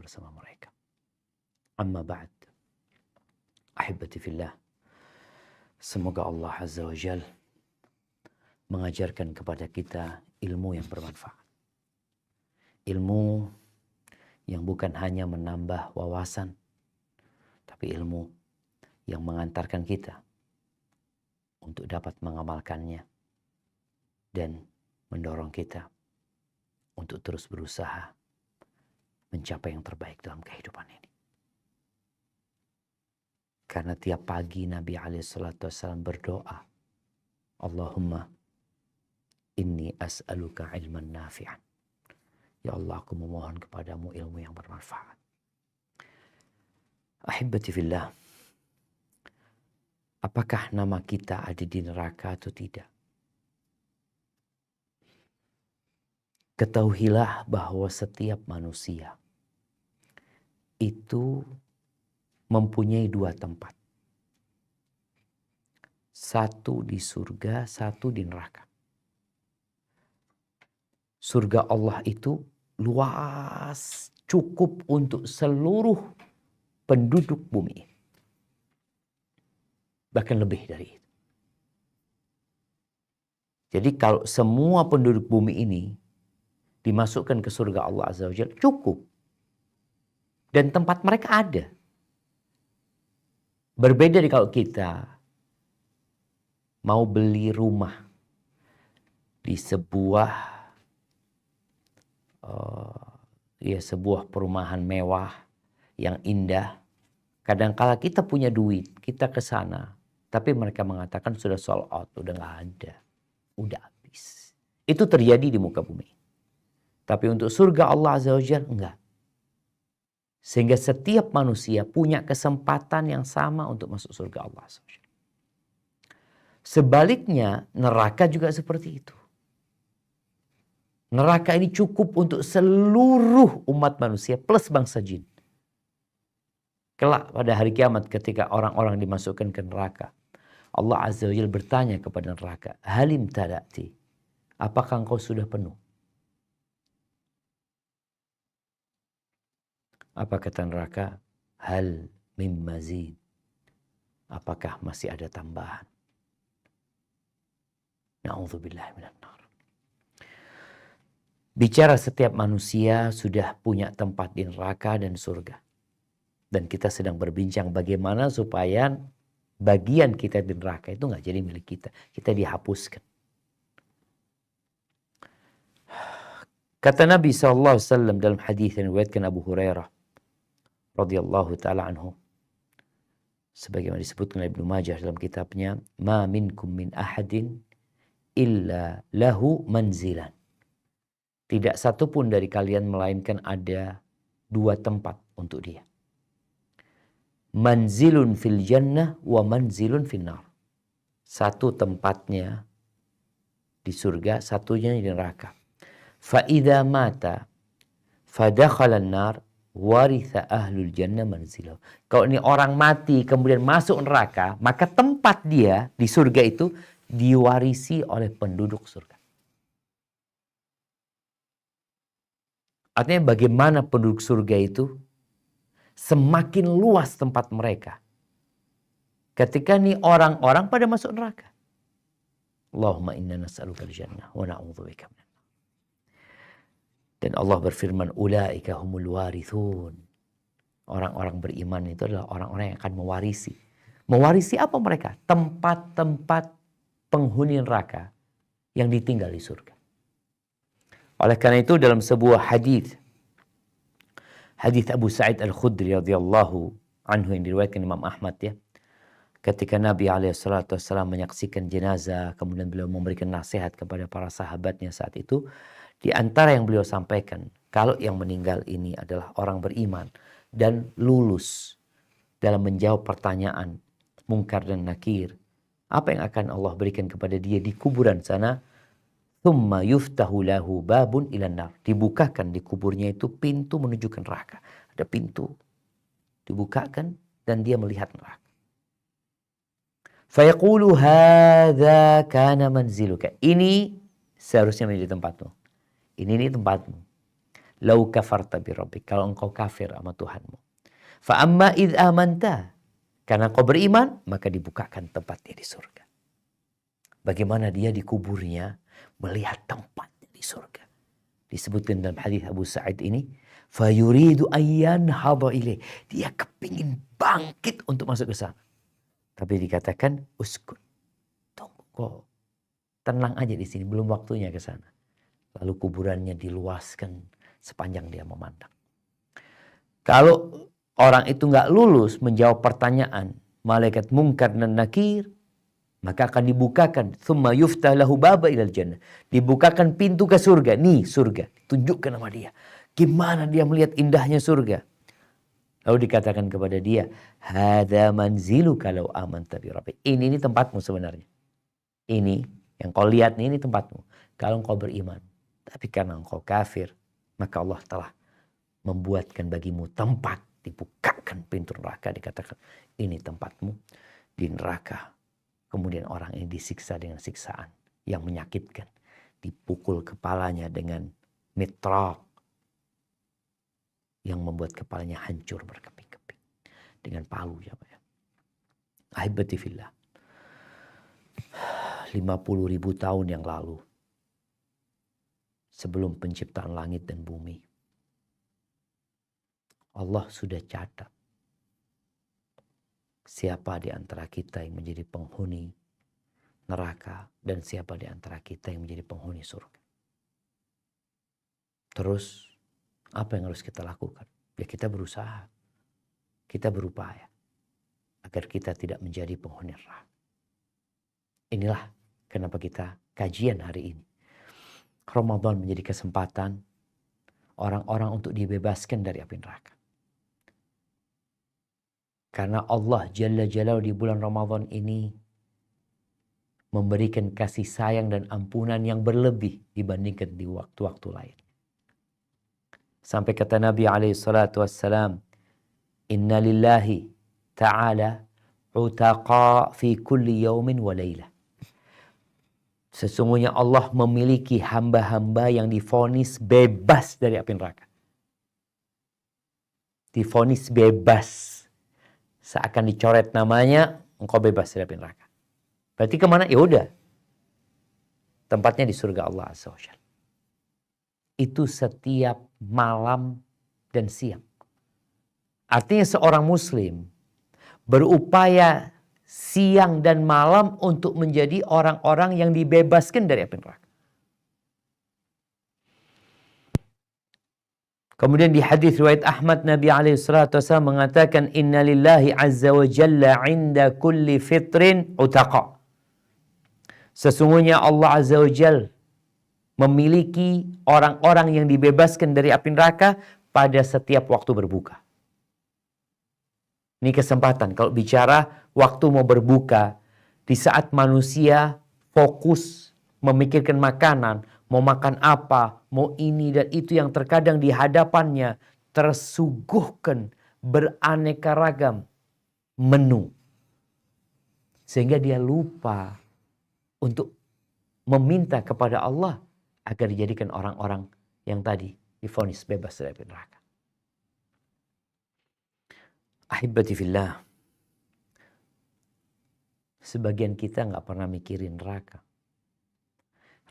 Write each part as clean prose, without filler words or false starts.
bersama mereka. Amma ba'd. Ahibati fillah. Semoga Allah Azza wa Jal mengajarkan kepada kita ilmu yang bermanfaat. Ilmu yang bukan hanya menambah wawasan, tapi ilmu yang mengantarkan kita untuk dapat mengamalkannya dan mendorong kita untuk terus berusaha mencapai yang terbaik dalam kehidupan ini. Karena tiap pagi Nabi SAW berdoa, Allahumma inni as'aluka ilman nafi'an. Ya Allah, aku memohon kepadamu ilmu yang bermanfaat. Ahibati fillah, apakah nama kita ada di neraka atau tidak? Ketahuilah bahwa setiap manusia itu mempunyai dua tempat. Satu di surga, satu di neraka. Surga Allah itu luas, cukup untuk seluruh penduduk bumi. Bahkan lebih dari itu. Jadi kalau semua penduduk bumi ini dimasukkan ke surga Allah Azza wa Jalla, cukup. Dan tempat mereka ada. Berbeda dari kalau kita mau beli rumah di sebuah sebuah perumahan mewah yang indah. Kadangkala kita punya duit, kita ke sana, tapi mereka mengatakan sudah sold out, udah nggak ada, udah habis. Itu terjadi di muka bumi. Tapi untuk surga Allah Azza wa Jalla enggak. Sehingga setiap manusia punya kesempatan yang sama untuk masuk surga Allah Azza wa Jalla. Sebaliknya neraka juga seperti itu. Neraka ini cukup untuk seluruh umat manusia plus bangsa jin. Kelak pada hari kiamat ketika orang-orang dimasukkan ke neraka, Allah Azza wa Jalla bertanya kepada neraka, Halim tada'ti, apakah engkau sudah penuh? Apa kata neraka? Hal mim mazid. Apakah masih ada tambahan? Na'udzubillah minan nar. Bicara setiap manusia sudah punya tempat di neraka dan surga. Dan kita sedang berbincang bagaimana supaya bagian kita di neraka itu nggak jadi milik kita. Kita dihapuskan. Kata Nabi SAW dalam hadis yang diriwayatkan Abu Hurairah radhiyallahu ta'ala anhu, sebagaimana disebutkan oleh Ibnu Majah dalam kitabnya, ma minkum min ahadin illa lahu manzilan. Tidak satu pun dari kalian melainkan ada dua tempat untuk dia. Manzilun fil jannah wa manzilun fil nar. Satu tempatnya di surga, satunya di neraka. Fa idza mata fadakhala an-nar waritha ahlul jannah manzilahu. Kalau ini orang mati kemudian masuk neraka, maka tempat dia di surga itu diwarisi oleh penduduk surga. Artinya bagaimana penduduk surga itu semakin luas tempat mereka. Ketika nih orang-orang pada masuk neraka. Allahumma inna nas'aluka al-jannah wa na'udzubika minan nar. Dan Allah berfirman, ulaika humul warithun. Orang-orang beriman itu adalah orang-orang yang akan mewarisi. Mewarisi apa mereka? Tempat-tempat penghuni neraka yang ditinggal di surga. Oleh karena itu dalam sebuah hadis Abu Sa'id Al-Khudri radhiyallahu anhu yang diriwayatkan Imam Ahmad ya. Ketika Nabi SAW menyaksikan jenazah, kemudian beliau memberikan nasihat kepada para sahabatnya saat itu. Di antara yang beliau sampaikan, kalau yang meninggal ini adalah orang beriman dan lulus dalam menjawab pertanyaan mungkar dan nakir, apa yang akan Allah berikan kepada dia di kuburan sana? Thumma yuftahu lahu babun ilan nar. Dibukakan di kuburnya itu pintu menuju ke neraka. Ada pintu. Dibukakan dan dia melihat neraka. Fayaqulu hadza kana manziluka. Ini seharusnya menjadi tempatmu. Ini tempatmu. lau kafarta bi rabbik, kalau engkau kafir sama Tuhanmu. Fa amma id amanta, karena engkau beriman, maka dibukakan tempatnya di surga. Bagaimana dia di kuburnya melihat tempatnya di surga. Disebutkan dalam hadis Abu Sa'id ini, fayuridu ayyan haba ilaih, dia kepingin bangkit untuk masuk ke sana. Tapi dikatakan uskun, tunggu kok, tenang aja di sini, belum waktunya ke sana. Lalu kuburannya diluaskan sepanjang dia memandang. Kalau orang itu nggak lulus menjawab pertanyaan malaikat mungkar dan nakir, maka akan dibukakan thumma yuftah lahu baba ilal jannah, dibukakan pintu ke surga. Nih surga, tunjukkan sama dia gimana dia melihat indahnya surga. Lalu dikatakan kepada dia, hadza manzilu kalau amanta bi rabbik, ini tempatmu sebenarnya, ini yang kau lihat nih, ini tempatmu kalau engkau beriman. Tapi karena engkau kafir, maka Allah telah membuatkan bagimu tempat, dibukakan pintu neraka, dikatakan ini tempatmu di neraka. Kemudian orang ini disiksa dengan siksaan yang menyakitkan. Dipukul kepalanya dengan mitrak yang membuat kepalanya hancur berkeping-keping. Dengan palu ya Pak ya. Ahibati fillah. 50.000 tahun yang lalu, sebelum penciptaan langit dan bumi, Allah sudah catat siapa di antara kita yang menjadi penghuni neraka dan siapa di antara kita yang menjadi penghuni surga. Terus apa yang harus kita lakukan? Ya kita berusaha, kita berupaya agar kita tidak menjadi penghuni neraka. Inilah kenapa kita kajian hari ini. Ramadan menjadi kesempatan orang-orang untuk dibebaskan dari api neraka. Karena Allah Jalla Jalaluhu di bulan Ramadan ini memberikan kasih sayang dan ampunan yang berlebih dibandingkan di waktu-waktu lain. Sampai kata Nabi SAW, Inna lillahi ta'ala utaqa fi kulli yaumin wa laylah. Sesungguhnya Allah memiliki hamba-hamba yang divonis bebas dari api neraka. Divonis bebas. Seakan dicoret namanya, engkau bebas dari api neraka. Berarti kemana? Ya udah. Tempatnya di surga Allah Azza wa Jalla. Itu setiap malam dan siang. Artinya seorang muslim berupaya siang dan malam untuk menjadi orang-orang yang dibebaskan dari api neraka. Kemudian di hadis riwayat Ahmad, Nabi SAW mengatakan, Inna lillahi azza wa jalla inda kulli fitrin utaqa. Sesungguhnya Allah azza wa jalla memiliki orang-orang yang dibebaskan dari api neraka pada setiap waktu berbuka. Ini kesempatan kalau bicara waktu mau berbuka, di saat manusia fokus memikirkan makanan, mau makan apa, mau ini dan itu yang terkadang di hadapannya tersuguhkan beraneka ragam menu. Sehingga dia lupa untuk meminta kepada Allah agar dijadikan orang-orang yang tadi divonis bebas dari api neraka. Ahibati fillah. Sebagian kita nggak pernah mikirin neraka.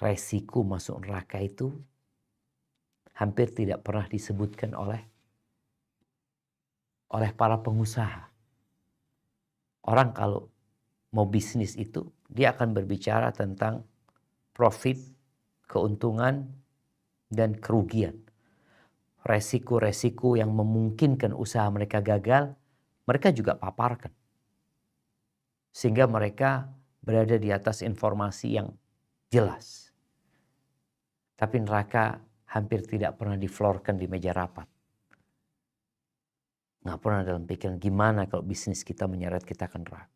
Resiko masuk neraka itu hampir tidak pernah disebutkan oleh para pengusaha. Orang kalau mau bisnis itu, dia akan berbicara tentang profit, keuntungan, dan kerugian. Resiko-resiko yang memungkinkan usaha mereka gagal, mereka juga paparkan. Sehingga mereka berada di atas informasi yang jelas. Tapi neraka hampir tidak pernah diflorkan di meja rapat. Nggak pernah dalam pikiran gimana kalau bisnis kita menyeret kita ke neraka.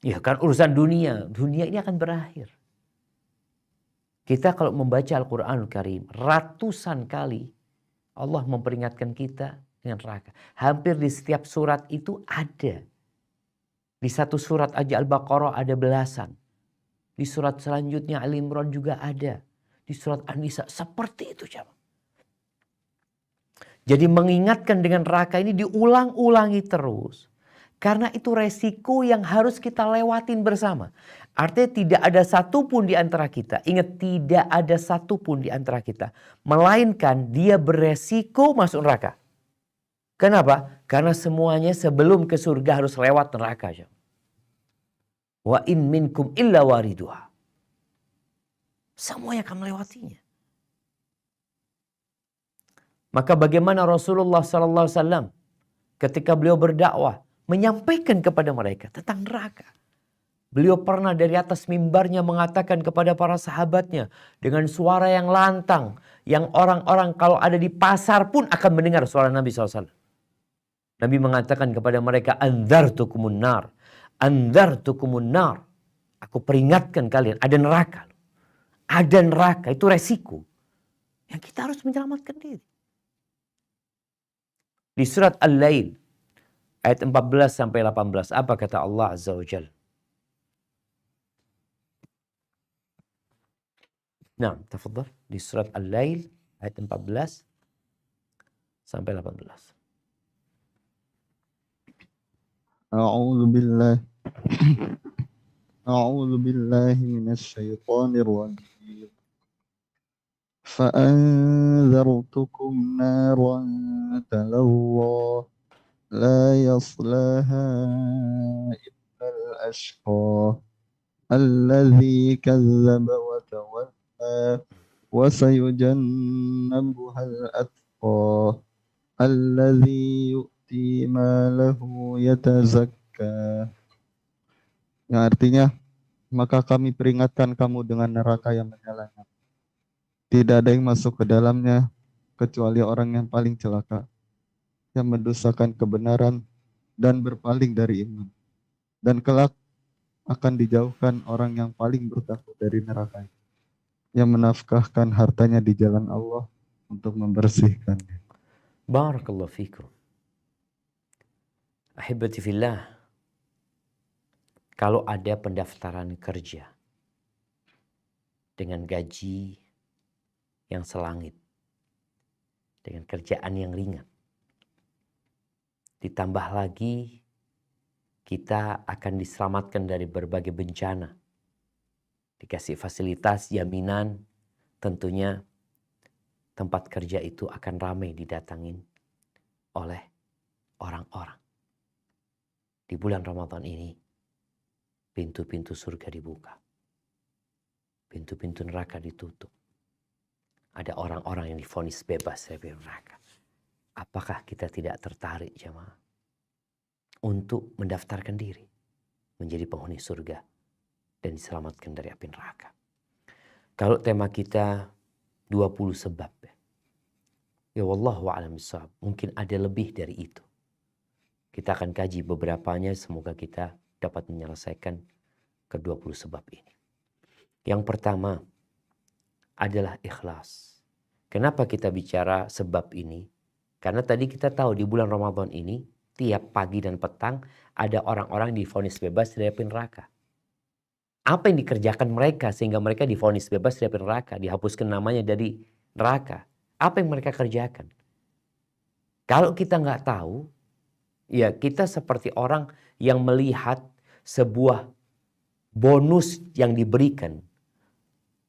Ya kan urusan dunia ini akan berakhir. Kita kalau membaca Al-Quranul Karim, ratusan kali Allah memperingatkan kita dengan neraka. Hampir di setiap surat itu ada. Di satu surat aja Al-Baqarah ada belasan. Di surat selanjutnya Al Imran juga ada. Di surat An-Nisa seperti itu jemaah. Jadi mengingatkan dengan neraka ini diulang-ulangi terus. Karena itu resiko yang harus kita lewatin bersama. Artinya tidak ada satupun di antara kita. Ingat, tidak ada satupun di antara kita. Melainkan dia beresiko masuk neraka. Kenapa? Karena semuanya sebelum ke surga harus lewat neraka. Wa in minkum illa wariduha. Semuanya akan melewatinya. Maka bagaimana Rasulullah SAW ketika beliau berdakwah menyampaikan kepada mereka tentang neraka. Beliau pernah dari atas mimbarnya mengatakan kepada para sahabatnya dengan suara yang lantang, yang orang-orang kalau ada di pasar pun akan mendengar suara Nabi SAW. Nabi mengatakan kepada mereka, andzartukumun nar, andzartukumun nar. Aku peringatkan kalian, ada neraka. Ada neraka, itu resiko. Yang kita harus menyelamatkan diri. Di surat Al-Lail ayat 14 sampai 18 apa kata Allah Azza wa Jalla? Nah, tafadhal di surat Al-Lail ayat 14 sampai 18. A'udzu billahi minasyaitonir rajim. فأنذرتكم نارا تلظى لا يصلاها إلا الأشقى الذي كذب وتولى وسيجنبها الأتقى الذي يؤتي ماله يتزكى. Yang artinya, maka kami peringatkan kamu dengan neraka yang menyala. Tidak ada yang masuk ke dalamnya kecuali orang yang paling celaka, yang mendustakan kebenaran dan berpaling dari iman. Dan kelak akan dijauhkan orang yang paling bertakwa dari neraka, yang menafkahkan hartanya di jalan Allah untuk membersihkannya. Barakallahu fikum. Ahibati fillah, kalau ada pendaftaran kerja dengan gaji yang selangit, dengan kerjaan yang ringan, ditambah lagi kita akan diselamatkan dari berbagai bencana, dikasih fasilitas jaminan, tentunya tempat kerja itu akan ramai didatangin oleh orang-orang. Di bulan Ramadan ini pintu-pintu surga dibuka, pintu-pintu neraka ditutup. Ada orang-orang yang divonis bebas dari neraka. Apakah kita tidak tertarik jemaah untuk mendaftarkan diri menjadi penghuni surga dan diselamatkan dari api neraka? Kalau tema kita 20 sebab, ya wallahu a'lam bishawab, mungkin ada lebih dari itu. Kita akan kaji beberapanya, semoga kita dapat menyelesaikan ke-20 sebab ini. Yang pertama adalah ikhlas. Kenapa kita bicara sebab ini? Karena tadi kita tahu di bulan Ramadan ini tiap pagi dan petang ada orang-orang divonis bebas dari api neraka. Apa yang dikerjakan mereka sehingga mereka divonis bebas dari api neraka, dihapuskan namanya dari neraka? Apa yang mereka kerjakan? Kalau kita nggak tahu, ya kita seperti orang yang melihat sebuah bonus yang diberikan,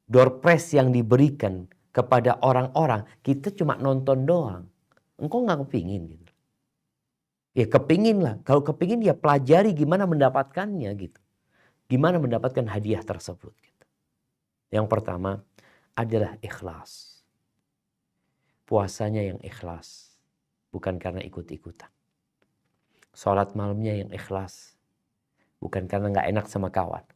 door prize yang diberikan kepada orang-orang, kita cuma nonton doang. Engkau nggak kepingin gitu. Ya kepingin lah. Kalau kepingin ya pelajari gimana mendapatkannya gitu. Gimana mendapatkan hadiah tersebut gitu. Yang pertama adalah ikhlas. Puasanya yang ikhlas. Bukan karena ikut-ikutan. Sholat malamnya yang ikhlas. Bukan karena nggak enak sama kawan.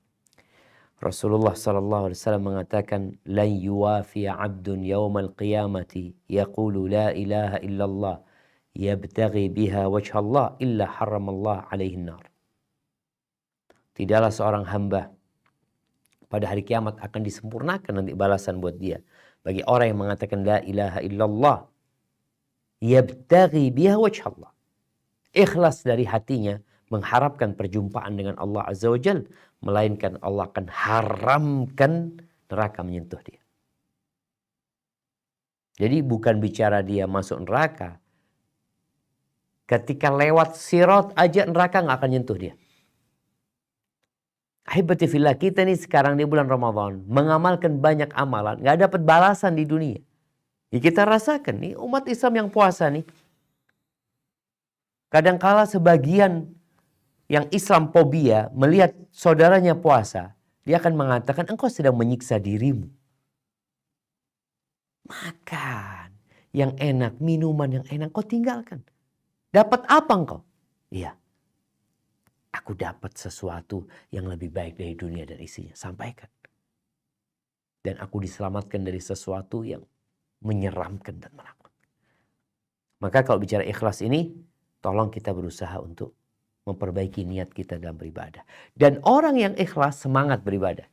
Rasulullah SAW mengatakan, "Lan yuwafiya 'abdun yawmal qiyamati yaqulu la ilaha illallah yabtaghi biha wajha Allah illa haramallah alaihi nar." Tidaklah seorang hamba pada hari kiamat akan disempurnakan nanti balasan buat dia bagi orang yang mengatakan la ilaha illallah yabtaghi biha wajha Allah. Ikhlas dari hatinya mengharapkan perjumpaan dengan Allah Azza wa Jalla, melainkan Allah akan haramkan neraka menyentuh dia. Jadi bukan bicara dia masuk neraka. Ketika lewat sirat aja neraka nggak akan nyentuh dia. Ahibati fillah, kita nih sekarang di bulan Ramadan mengamalkan banyak amalan, nggak dapat balasan di dunia. Ya kita rasakan nih umat Islam yang puasa nih. Kadangkala sebagian yang Islamfobia melihat saudaranya puasa, dia akan mengatakan engkau sedang menyiksa dirimu. Makan yang enak, minuman yang enak kau tinggalkan. Dapat apa engkau? Iya. Aku dapat sesuatu yang lebih baik dari dunia dan isinya. Sampaikan. Dan aku diselamatkan dari sesuatu yang menyeramkan dan menakutkan. Maka kalau bicara ikhlas ini, tolong kita berusaha untuk memperbaiki niat kita dalam beribadah. Dan orang yang ikhlas semangat beribadah.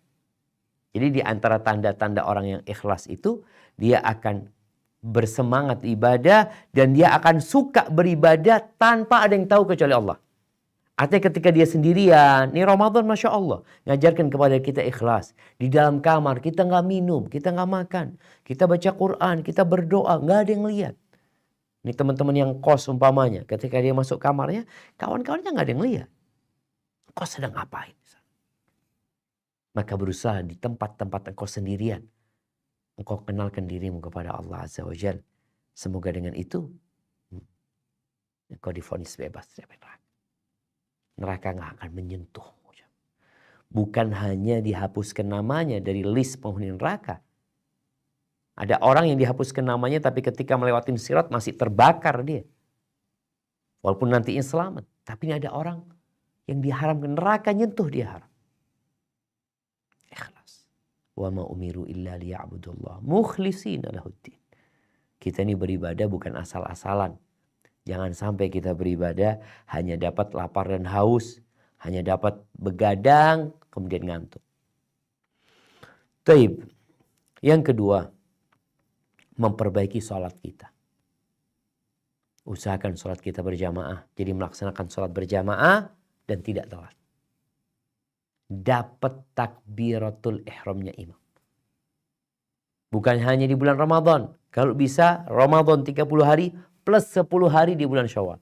Jadi di antara tanda-tanda orang yang ikhlas itu, dia akan bersemangat ibadah dan dia akan suka beribadah tanpa ada yang tahu kecuali Allah. Artinya ketika dia sendirian, ini Ramadan Masya Allah, ngajarkan kepada kita ikhlas. Di dalam kamar kita nggak minum, kita nggak makan. Kita baca Quran, kita berdoa, nggak ada yang lihat. Ini teman-teman yang kos umpamanya, ketika dia masuk kamarnya, kawan-kawannya nggak ada yang lihat. Kau sedang ngapain? Maka berusaha di tempat-tempat engkau sendirian. Engkau kenalkan dirimu kepada Allah Azza wa Jalla. Semoga dengan itu, engkau divonis bebas dari neraka. Neraka nggak akan menyentuhmu. Bukan hanya dihapuskan namanya dari list penghuni neraka. Ada orang yang dihapuskan namanya tapi ketika melewati sirat masih terbakar dia. Walaupun nantinya selamat. Tapi ini ada orang yang diharamkan neraka nyentuh dia haram. Ikhlas. Wa ma umiru illa liya'budullah mukhlishina lahuddin. Kita ini beribadah bukan asal-asalan. Jangan sampai kita beribadah hanya dapat lapar dan haus. Hanya dapat begadang kemudian ngantuk. Taib. Yang kedua, memperbaiki sholat kita. Usahakan sholat kita berjamaah. Jadi melaksanakan sholat berjamaah dan tidak telat. Dapat takbiratul ihramnya imam. Bukan hanya di bulan Ramadan. Kalau bisa Ramadan 30 hari plus 10 hari di bulan Syawal.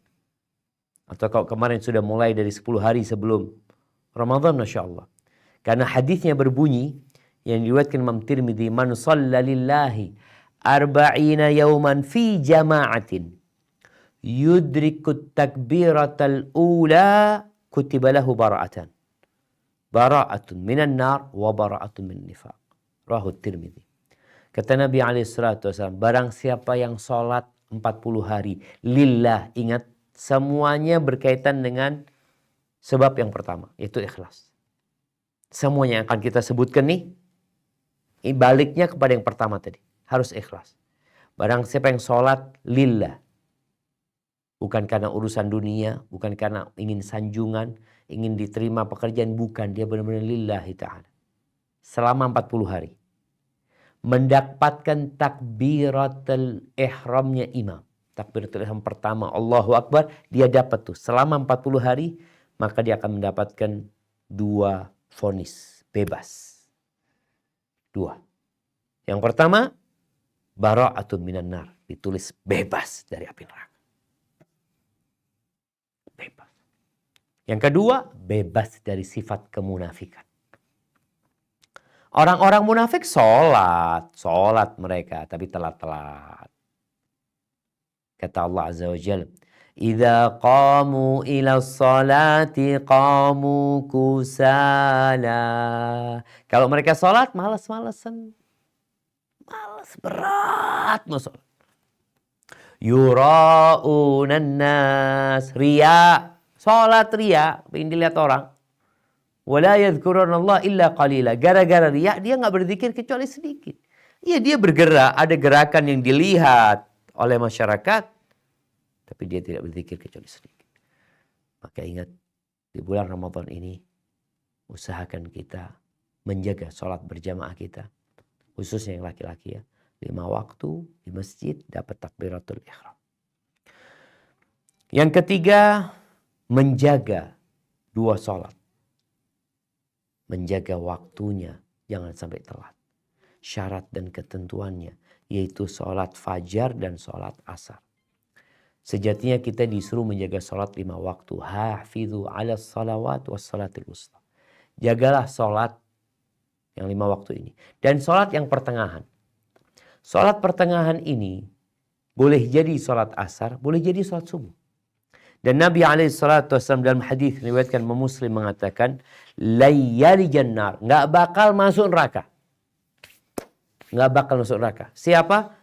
Atau kalau kemarin sudah mulai dari 10 hari sebelum Ramadan, Masya Allah. Karena hadisnya berbunyi yang diriwayatkan Imam Tirmidzi, man shalla lillahi arba'ina yawman fi jama'atin yudrikut takbiratal ula kutiba lahu bara'atan. Bara'atun minan nar wa bara'atun min nifaq. Rawahu Tirmidzi. Kata Nabi SAW, barang siapa yang sholat 40 hari lillah, ingat semuanya berkaitan dengan sebab yang pertama, yaitu ikhlas. Semuanya yang akan kita sebutkan nih, baliknya kepada yang pertama tadi, harus ikhlas. Barang siapa yang sholat lillah, bukan karena urusan dunia, bukan karena ingin sanjungan, ingin diterima pekerjaan, bukan, dia benar-benar lillahi ta'ala. Selama 40 hari. Mendapatkan takbiratul ihramnya imam. Takbiratul ihram pertama, Allahu Akbar, dia dapat tuh. Selama 40 hari, maka dia akan mendapatkan 2 vonis bebas. 2. Yang pertama, bara'atun minan nar, ditulis bebas dari api neraka. Bebas. Yang kedua, bebas dari sifat kemunafikan. Orang-orang munafik sholat mereka, tapi telat-telat. Kata Allah Azza wa Jalla, "Idza qamu ila sholati qamu kusala." Kalau mereka sholat, malas-malesan. Malas berat mau sholat. Yura'unan nas, riya. Sholat riya, ingin dilihat orang. Wala yadhkurunallah illa qalila. Gara-gara riya dia nggak berzikir kecuali sedikit. Iya, dia bergerak, ada gerakan yang dilihat oleh masyarakat, tapi dia tidak berzikir kecuali sedikit. Maka ingat, di bulan Ramadan ini usahakan kita menjaga sholat berjamaah kita, khususnya yang laki-laki ya, 5 waktu di masjid dapat takbiratul ihram. Yang ketiga, menjaga 2 sholat. Menjaga waktunya, jangan sampai telat. Syarat dan ketentuannya, yaitu sholat fajar dan sholat asar. Sejatinya kita disuruh menjaga sholat 5 waktu. Hafidhu ala salawat was salatil wusta. Jagalah sholat yang 5 waktu ini. Dan sholat yang pertengahan. Sholat pertengahan ini boleh jadi sholat asar, boleh jadi sholat subuh. Dan Nabi SAW dalam hadis riwayatkan Muslim mengatakan, layyali jannar, nggak bakal masuk neraka. Nggak bakal masuk neraka. Siapa?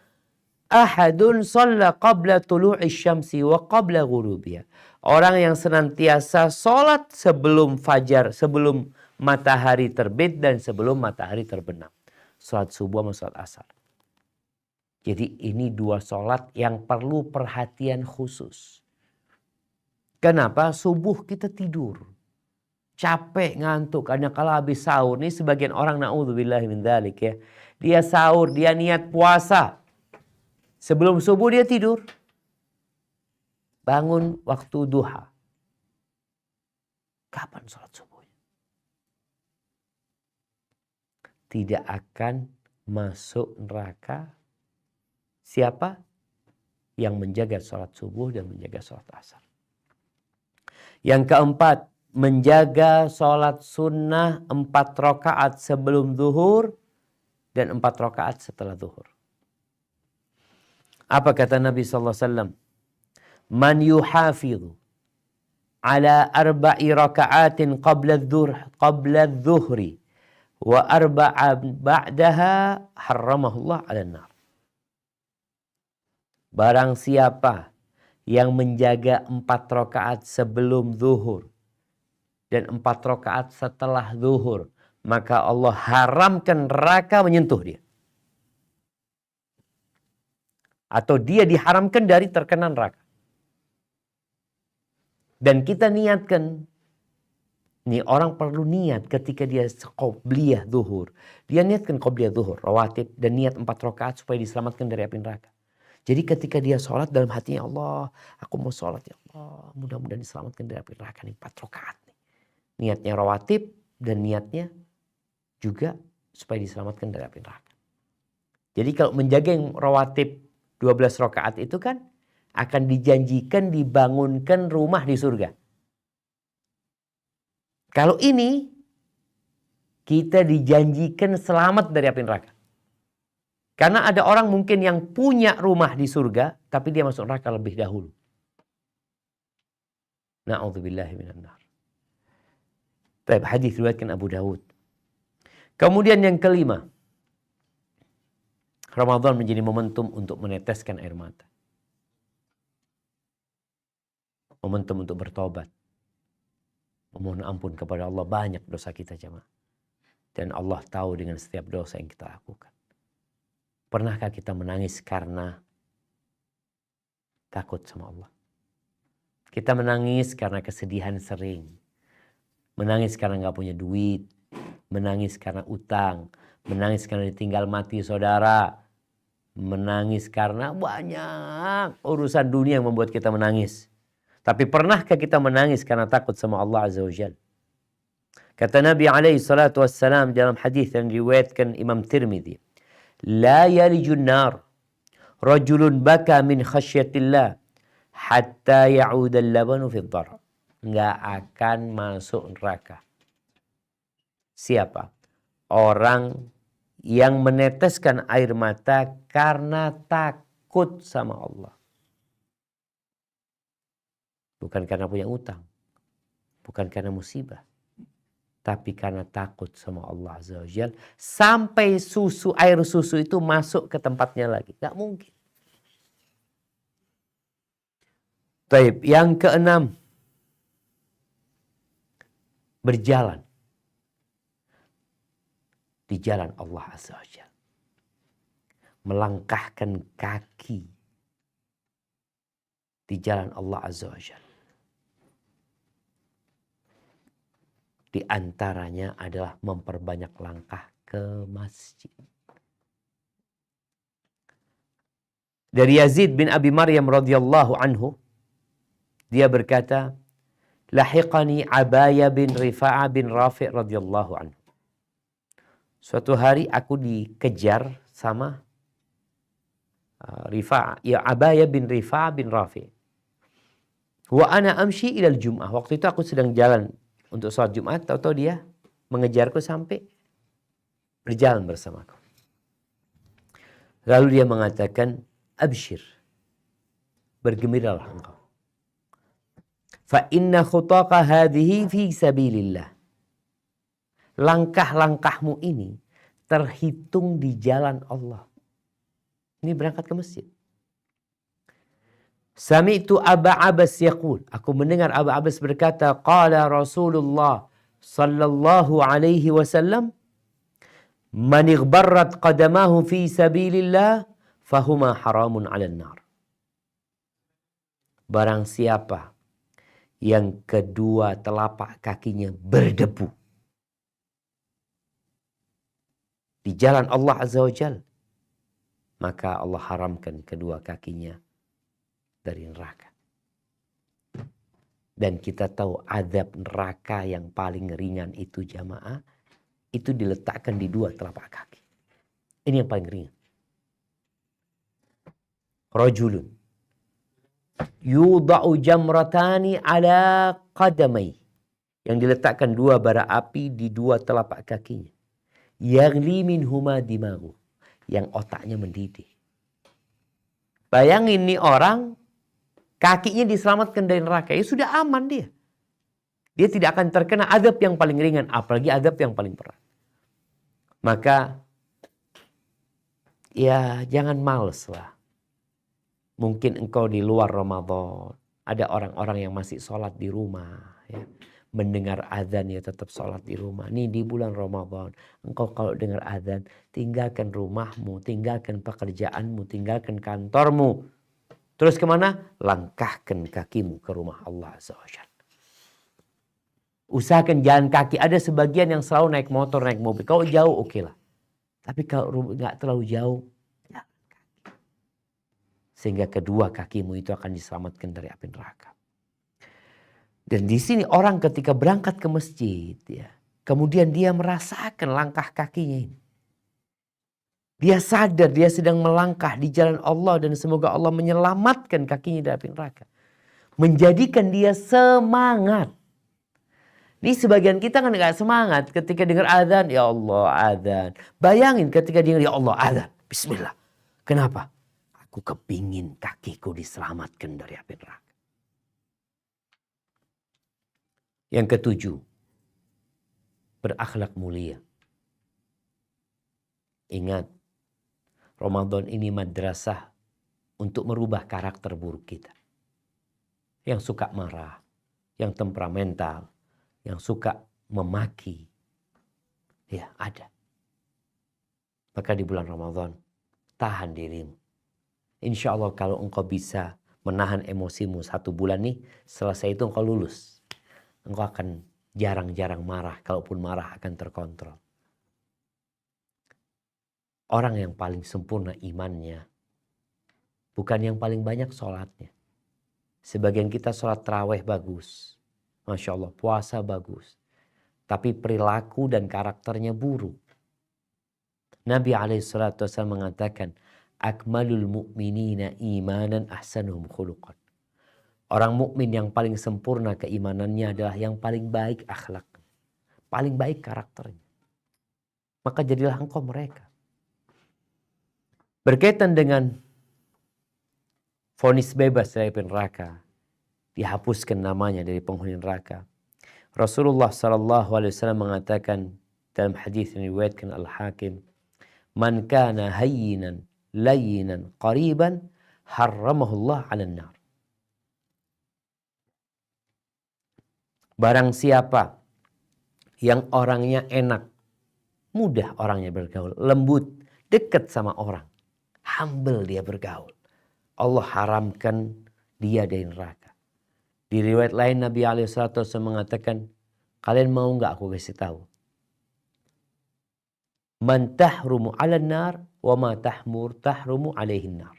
Ahadun shalla qabla tulu'i syamsi wa qabla ghurubiha. Orang yang senantiasa sholat sebelum fajar, sebelum matahari terbit dan sebelum matahari terbenam. Sholat subuh sama sholat asar. Jadi ini 2 sholat yang perlu perhatian khusus. Kenapa? Subuh kita tidur. Capek, ngantuk. Karena kalau habis sahur, ini sebagian orang na'udzubillahi min dzalik ya. Dia sahur, dia niat puasa. Sebelum subuh dia tidur. Bangun waktu duha. Kapan sholat subuhnya? Tidak akan masuk neraka. Siapa? Yang menjaga sholat subuh dan menjaga sholat asar. Yang keempat, menjaga sholat sunnah 4 rakaat sebelum zuhur dan 4 rakaat setelah zuhur. Apa kata Nabi SAW? Man yuhafidhu ala 4 raka'atin qabla adh-dhuhri wa 4 ba'daha harramahullah 'alan nar. Barang siapa yang menjaga 4 rakaat sebelum zuhur dan 4 rakaat setelah zuhur, maka Allah haramkan neraka menyentuh dia. Atau dia diharamkan dari terkena neraka. Dan kita niatkan. Nih orang perlu niat ketika dia qobliyah zuhur. Dia niatkan qobliyah zuhur, rawatib. Dan niat 4 rakaat supaya diselamatkan dari api neraka. Jadi ketika dia sholat dalam hatinya, Allah, aku mau sholat ya Allah. Mudah-mudahan diselamatkan dari api neraka nih 4 rakaat. Niatnya rawatib dan niatnya juga supaya diselamatkan dari api neraka. Jadi kalau menjaga yang rawatib 12 rakaat itu kan akan dijanjikan dibangunkan rumah di surga. Kalau ini kita dijanjikan selamat dari api neraka. Karena ada orang mungkin yang punya rumah di surga tapi dia masuk neraka lebih dahulu. Na'udzubillahi minan nar. Baik, hadis riwayatkan Abu Dawud. Kemudian yang kelima, Ramadan menjadi momentum untuk meneteskan air mata. Momentum untuk bertobat. Memohon ampun kepada Allah, banyak dosa kita jemaah. Dan Allah tahu dengan setiap dosa yang kita lakukan. Pernahkah kita menangis karena takut sama Allah? Kita menangis karena kesedihan sering. Menangis karena gak punya duit. Menangis karena utang. Menangis karena ditinggal mati saudara. Menangis karena banyak urusan dunia yang membuat kita menangis. Tapi pernahkah kita menangis karena takut sama Allah Azza wa Jalla? Kata Nabi SAW dalam hadis yang diriwayatkan Imam Tirmidzi, la yalijun nar rajulun baka min khasyatillah hatta ya'ud al-labanu fi dhar. Enggak akan masuk neraka. Siapa? Orang yang meneteskan air mata karena takut sama Allah. Bukan karena punya utang. Bukan karena musibah. Tapi karena takut sama Allah Azza wa Jalla. Sampai air susu itu masuk ke tempatnya lagi. Gak mungkin. Taib. Yang keenam. Berjalan. Di jalan Allah Azza wa Jalla. Melangkahkan kaki. Di jalan Allah Azza wa Jalla. Di antaranya adalah memperbanyak langkah ke masjid. Dari Yazid bin Abi Maryam radhiyallahu anhu, dia berkata, lahiqani Abaya bin Rifa'ah bin Rafi' radhiyallahu anhu. Suatu hari aku dikejar sama Abaya bin Rifa' bin Rafi'. Wa ana amshi ilal Jum'ah. Waktu itu aku sedang jalan untuk sholat Jumat, tahu-tahu dia mengejarku sampai berjalan bersamaku. Lalu dia mengatakan, abshir, bergembiralah engkau. Fa inna khutaka hadhihi fi sabilillah. Langkah-langkahmu ini terhitung di jalan Allah. Ini berangkat ke masjid. Sami'tu Aba Abbas yaqul. Aku mendengar Aba Abbas berkata, qala Rasulullah sallallahu alaihi wasallam, man ighbarrat qadamahu fi sabilillah fahuma haramun 'alan nar. Barang siapa yang kedua telapak kakinya berdebu di jalan Allah Azza wa Jalla, maka Allah haramkan kedua kakinya dari neraka. Dan kita tahu azab neraka yang paling ringan itu jamaah, itu diletakkan di dua telapak kaki. Ini yang paling ringan. Rajulun yudha'u jamratani ala qadamai, yang diletakkan dua bara api di dua telapak kakinya. Yaghli minhuma dimagu, yang otaknya mendidih. Bayangin nih orang, kakinya diselamatkan dari neraka, ya sudah aman dia. Dia tidak akan terkena azab yang paling ringan, apalagi azab yang paling berat. Maka ya jangan males lah. Mungkin engkau di luar Ramadan, ada orang-orang yang masih sholat di rumah, ya. Mendengar azan ya tetap sholat di rumah. Nih di bulan Ramadan, engkau kalau dengar azan, tinggalkan rumahmu, tinggalkan pekerjaanmu, tinggalkan kantormu. Terus kemana? Langkahkan kakimu ke rumah Allah Azza wa Jalla. Usahakan jalan kaki. Ada sebagian yang selalu naik motor, naik mobil. Kalau jauh oke lah. Tapi kalau nggak terlalu jauh, jalan kaki. Sehingga kedua kakimu itu akan diselamatkan dari api neraka. Dan di sini orang ketika berangkat ke masjid, ya, kemudian dia merasakan langkah kakinya ini. Dia sadar dia sedang melangkah di jalan Allah dan semoga Allah menyelamatkan kakinya dari api neraka. Menjadikan dia semangat. Ini sebagian kita kan gak semangat ketika dengar azan, ya Allah azan. Bayangin ketika dengar ya Allah azan, bismillah. Kenapa? Aku kepingin kakiku diselamatkan dari api neraka. Yang ketujuh, berakhlak mulia. Ingat, Ramadan ini madrasah untuk merubah karakter buruk kita. Yang suka marah, yang temperamental, yang suka memaki. Ya, ada. Maka di bulan Ramadan, tahan dirimu. Insya Allah kalau engkau bisa menahan emosimu 1 bulan nih, selesai itu engkau lulus. Engkau akan jarang-jarang marah, kalaupun marah akan terkontrol. Orang yang paling sempurna imannya, bukan yang paling banyak sholatnya. Sebagian kita sholat tarawih bagus, Masya Allah, puasa bagus. Tapi perilaku dan karakternya buruk. Nabi SAW mengatakan, akmalul mu'minina imanan ahsanuhum khuluqan. Orang mukmin yang paling sempurna keimanannya adalah yang paling baik akhlak, paling baik karakternya. Maka jadilah engkau mereka. Berkaitan dengan vonis bebas dari neraka, dihapuskan namanya dari penghuni neraka. Rasulullah SAW mengatakan dalam hadis yang diriwayatkan Al-Hakim, man kana hayyinan layyinan qariban harramahullah 'alan nar. Barang siapa yang orangnya enak, mudah orangnya bergaul, lembut, dekat sama orang, humble dia bergaul, Allah haramkan dia dari neraka. Di riwayat lain Nabi SAW mengatakan, kalian mau nggak aku kasih tahu? Man tahrumu 'alan nar wa ma tahrumu 'alaihin nar.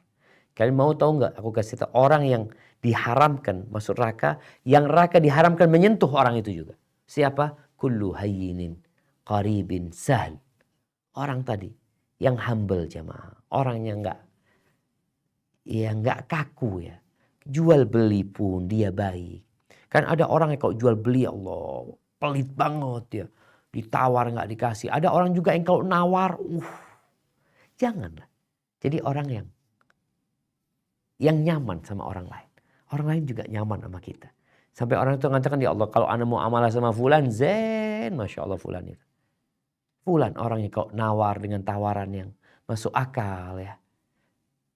Kalian mau tahu nggak aku kasih tahu orang yang diharamkan masuk neraka, yang neraka diharamkan menyentuh orang itu juga. Siapa? Kullu hayyinin qaribin sahl. Orang tadi yang humble jamaah, orang yang nggak ya nggak kaku ya. Jual beli pun dia baik. Kan ada orang yang kalau jual beli, Allah pelit banget ya. Ditawar nggak dikasih. Ada orang juga yang kalau nawar, janganlah. Jadi orang yang nyaman sama orang lain. Orang lain juga nyaman sama kita. Sampai orang itu mengatakan, ya Allah kalau ana mau amalah sama fulan, zen, Masya Allah fulan itu. Fulan orang yang kau nawar dengan tawaran yang masuk akal ya.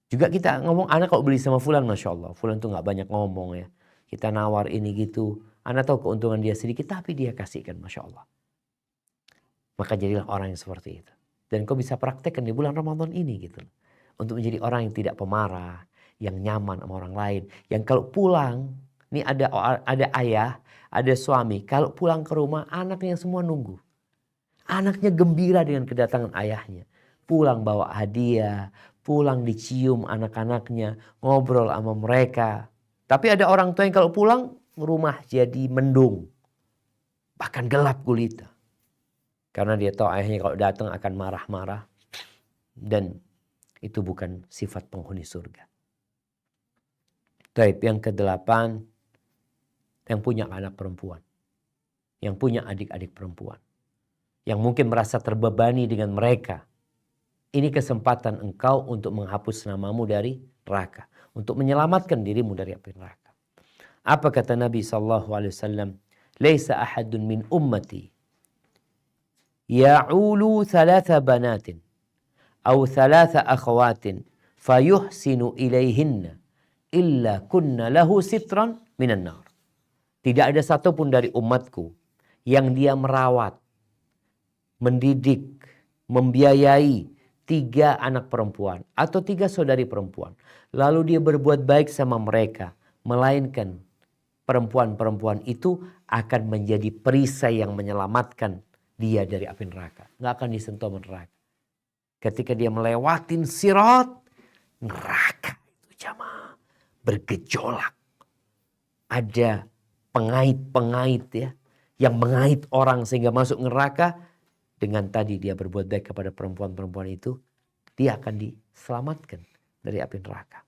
Juga kita ngomong, ana kau beli sama fulan, Masya Allah. Fulan tuh gak banyak ngomong ya. Kita nawar ini gitu. Ana tahu keuntungan dia sedikit, tapi dia kasihkan, Masya Allah. Maka jadilah orang yang seperti itu. Dan kau bisa praktekkan di bulan Ramadan ini gitu. Untuk menjadi orang yang tidak pemarah, yang nyaman sama orang lain. Yang kalau pulang, ini ada ayah, ada suami. Kalau pulang ke rumah, anaknya semua nunggu. Anaknya gembira dengan kedatangan ayahnya. Pulang bawa hadiah, pulang dicium anak-anaknya, ngobrol sama mereka. Tapi ada orang tua yang kalau pulang, rumah jadi mendung. Bahkan gelap gulita. Karena dia tahu ayahnya kalau datang akan marah-marah. Dan itu bukan sifat penghuni surga. Taib yang ke-8, yang punya anak perempuan. Yang punya adik-adik perempuan. Yang mungkin merasa terbebani dengan mereka. Ini kesempatan engkau untuk menghapus namamu dari neraka. Untuk menyelamatkan dirimu dari api neraka. Apa kata Nabi SAW? Laisa ahadun min ummati ya'ulu thalatha banatin. Au thalatha akhawatin. Fayuhsinu ilayhinna. Illa kunna lahu sitran minan nar. Tidak ada satupun dari umatku yang dia merawat, mendidik, membiayai 3 anak perempuan atau 3 saudari perempuan. Lalu dia berbuat baik sama mereka. Melainkan perempuan-perempuan itu akan menjadi perisai yang menyelamatkan dia dari api neraka. Nggak akan disentuh neraka. Ketika dia melewatin sirat, neraka itu jamaah bergejolak. Ada pengait-pengait ya, yang mengait orang sehingga masuk neraka. Dengan tadi dia berbuat baik kepada perempuan-perempuan itu, dia akan diselamatkan dari api neraka.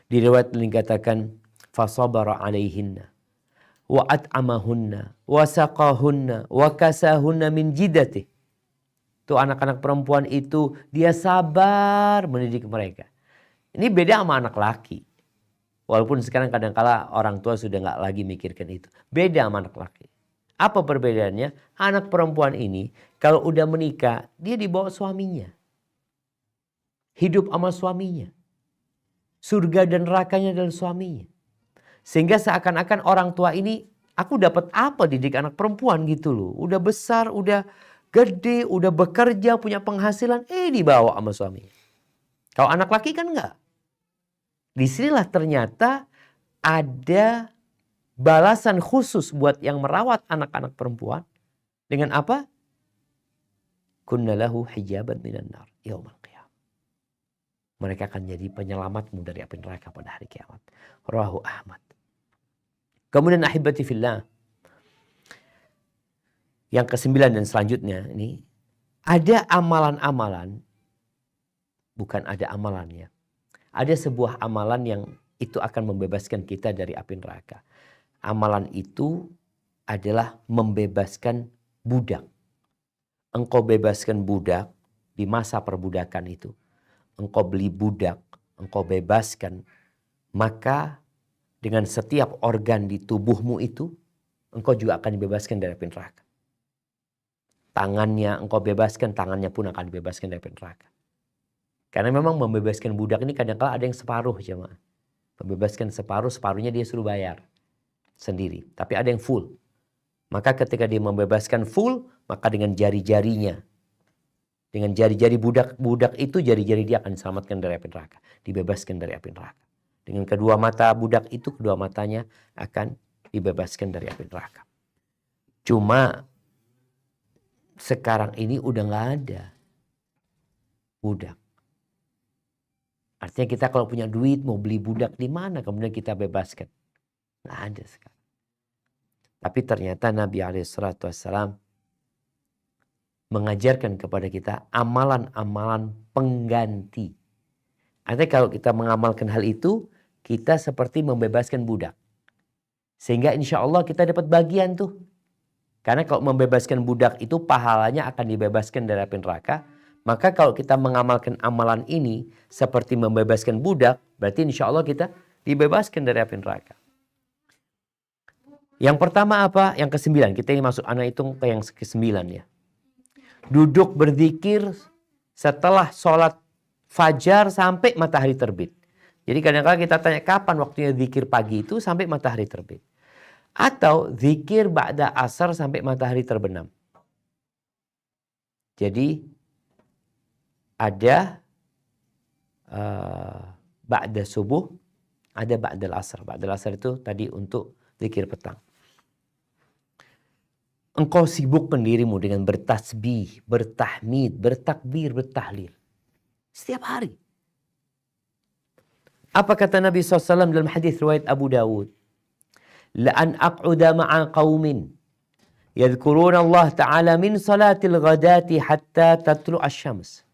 Di riwayat dikatakan, fasabara alaihinna wa at'amahunna wa saqahunna wa kasahunna min jidatih. Tuh anak-anak perempuan itu dia sabar mendidik mereka. Ini beda sama anak laki. Walaupun sekarang kadang-kala orang tua sudah nggak lagi mikirkan itu. Beda sama anak laki. Apa perbedaannya? Anak perempuan ini kalau udah menikah, dia dibawa suaminya. Hidup sama suaminya. Surga dan nerakanya adalah suaminya. Sehingga seakan-akan orang tua ini, aku dapat apa didik anak perempuan gitu loh. Udah besar, udah gede, udah bekerja, punya penghasilan, dibawa sama suaminya. Kalau anak laki kan enggak. Disinilah ternyata ada balasan khusus buat yang merawat anak-anak perempuan. Dengan apa? Kunna lahu hijaban minan nar yaumal qiyamah. Mereka akan jadi penyelamatmu dari api neraka pada hari kiamat. Rawahu Ahmad. Kemudian ahibati fillah. Yang ke-9 dan selanjutnya ini. Ada amalan-amalan. Bukan ada amalannya. Ada sebuah amalan yang itu akan membebaskan kita dari api neraka. Amalan itu adalah membebaskan budak. Engkau bebaskan budak di masa perbudakan itu. Engkau beli budak, engkau bebaskan. Maka dengan setiap organ di tubuhmu itu, engkau juga akan dibebaskan dari api neraka. Tangannya engkau bebaskan, tangannya pun akan dibebaskan dari api neraka. Karena memang membebaskan budak ini kadang-kadang ada yang separuh jemaah. Membebaskan separuh, separuhnya dia suruh bayar sendiri. Tapi ada yang full. Maka ketika dia membebaskan full, maka dengan jari-jarinya. Dengan jari-jari budak itu, jari-jari dia akan diselamatkan dari api neraka. Dibebaskan dari api neraka. Dengan kedua mata budak itu, kedua matanya akan dibebaskan dari api neraka. Cuma sekarang ini udah gak ada budak. Artinya kita kalau punya duit mau beli budak di mana kemudian kita bebaskan. Nggak ada sekarang. Tapi ternyata Nabi SAW mengajarkan kepada kita amalan-amalan pengganti Artinya kalau kita mengamalkan hal itu, kita seperti membebaskan budak. Sehingga insya Allah kita dapat bagian tuh. Karena kalau membebaskan budak itu pahalanya akan dibebaskan dari api neraka. Maka kalau kita mengamalkan amalan ini seperti membebaskan budak, berarti insya Allah kita dibebaskan dari api neraka. Yang pertama apa? Yang ke-9. Kita ini masuk, anak hitung ke yang ke-9 ya. Duduk berzikir setelah sholat fajar sampai matahari terbit. Jadi kadang-kadang kita tanya kapan waktunya zikir pagi itu sampai matahari terbit. Atau zikir ba'da asar sampai matahari terbenam. Jadi ada ba'da subuh, ada ba'da asar. Ba'da asar itu tadi untuk zikir petang. Engkau sibukkan dirimu dengan bertasbih, bertahmid, bertakbir, bertahlil. Setiap hari. Apa kata Nabi SAW dalam hadis riwayat Abu Dawud? La'an aq'uda ma'a qawmin yadhkuruna Allah Ta'ala min salatil ghadati hatta tatlu' asyams.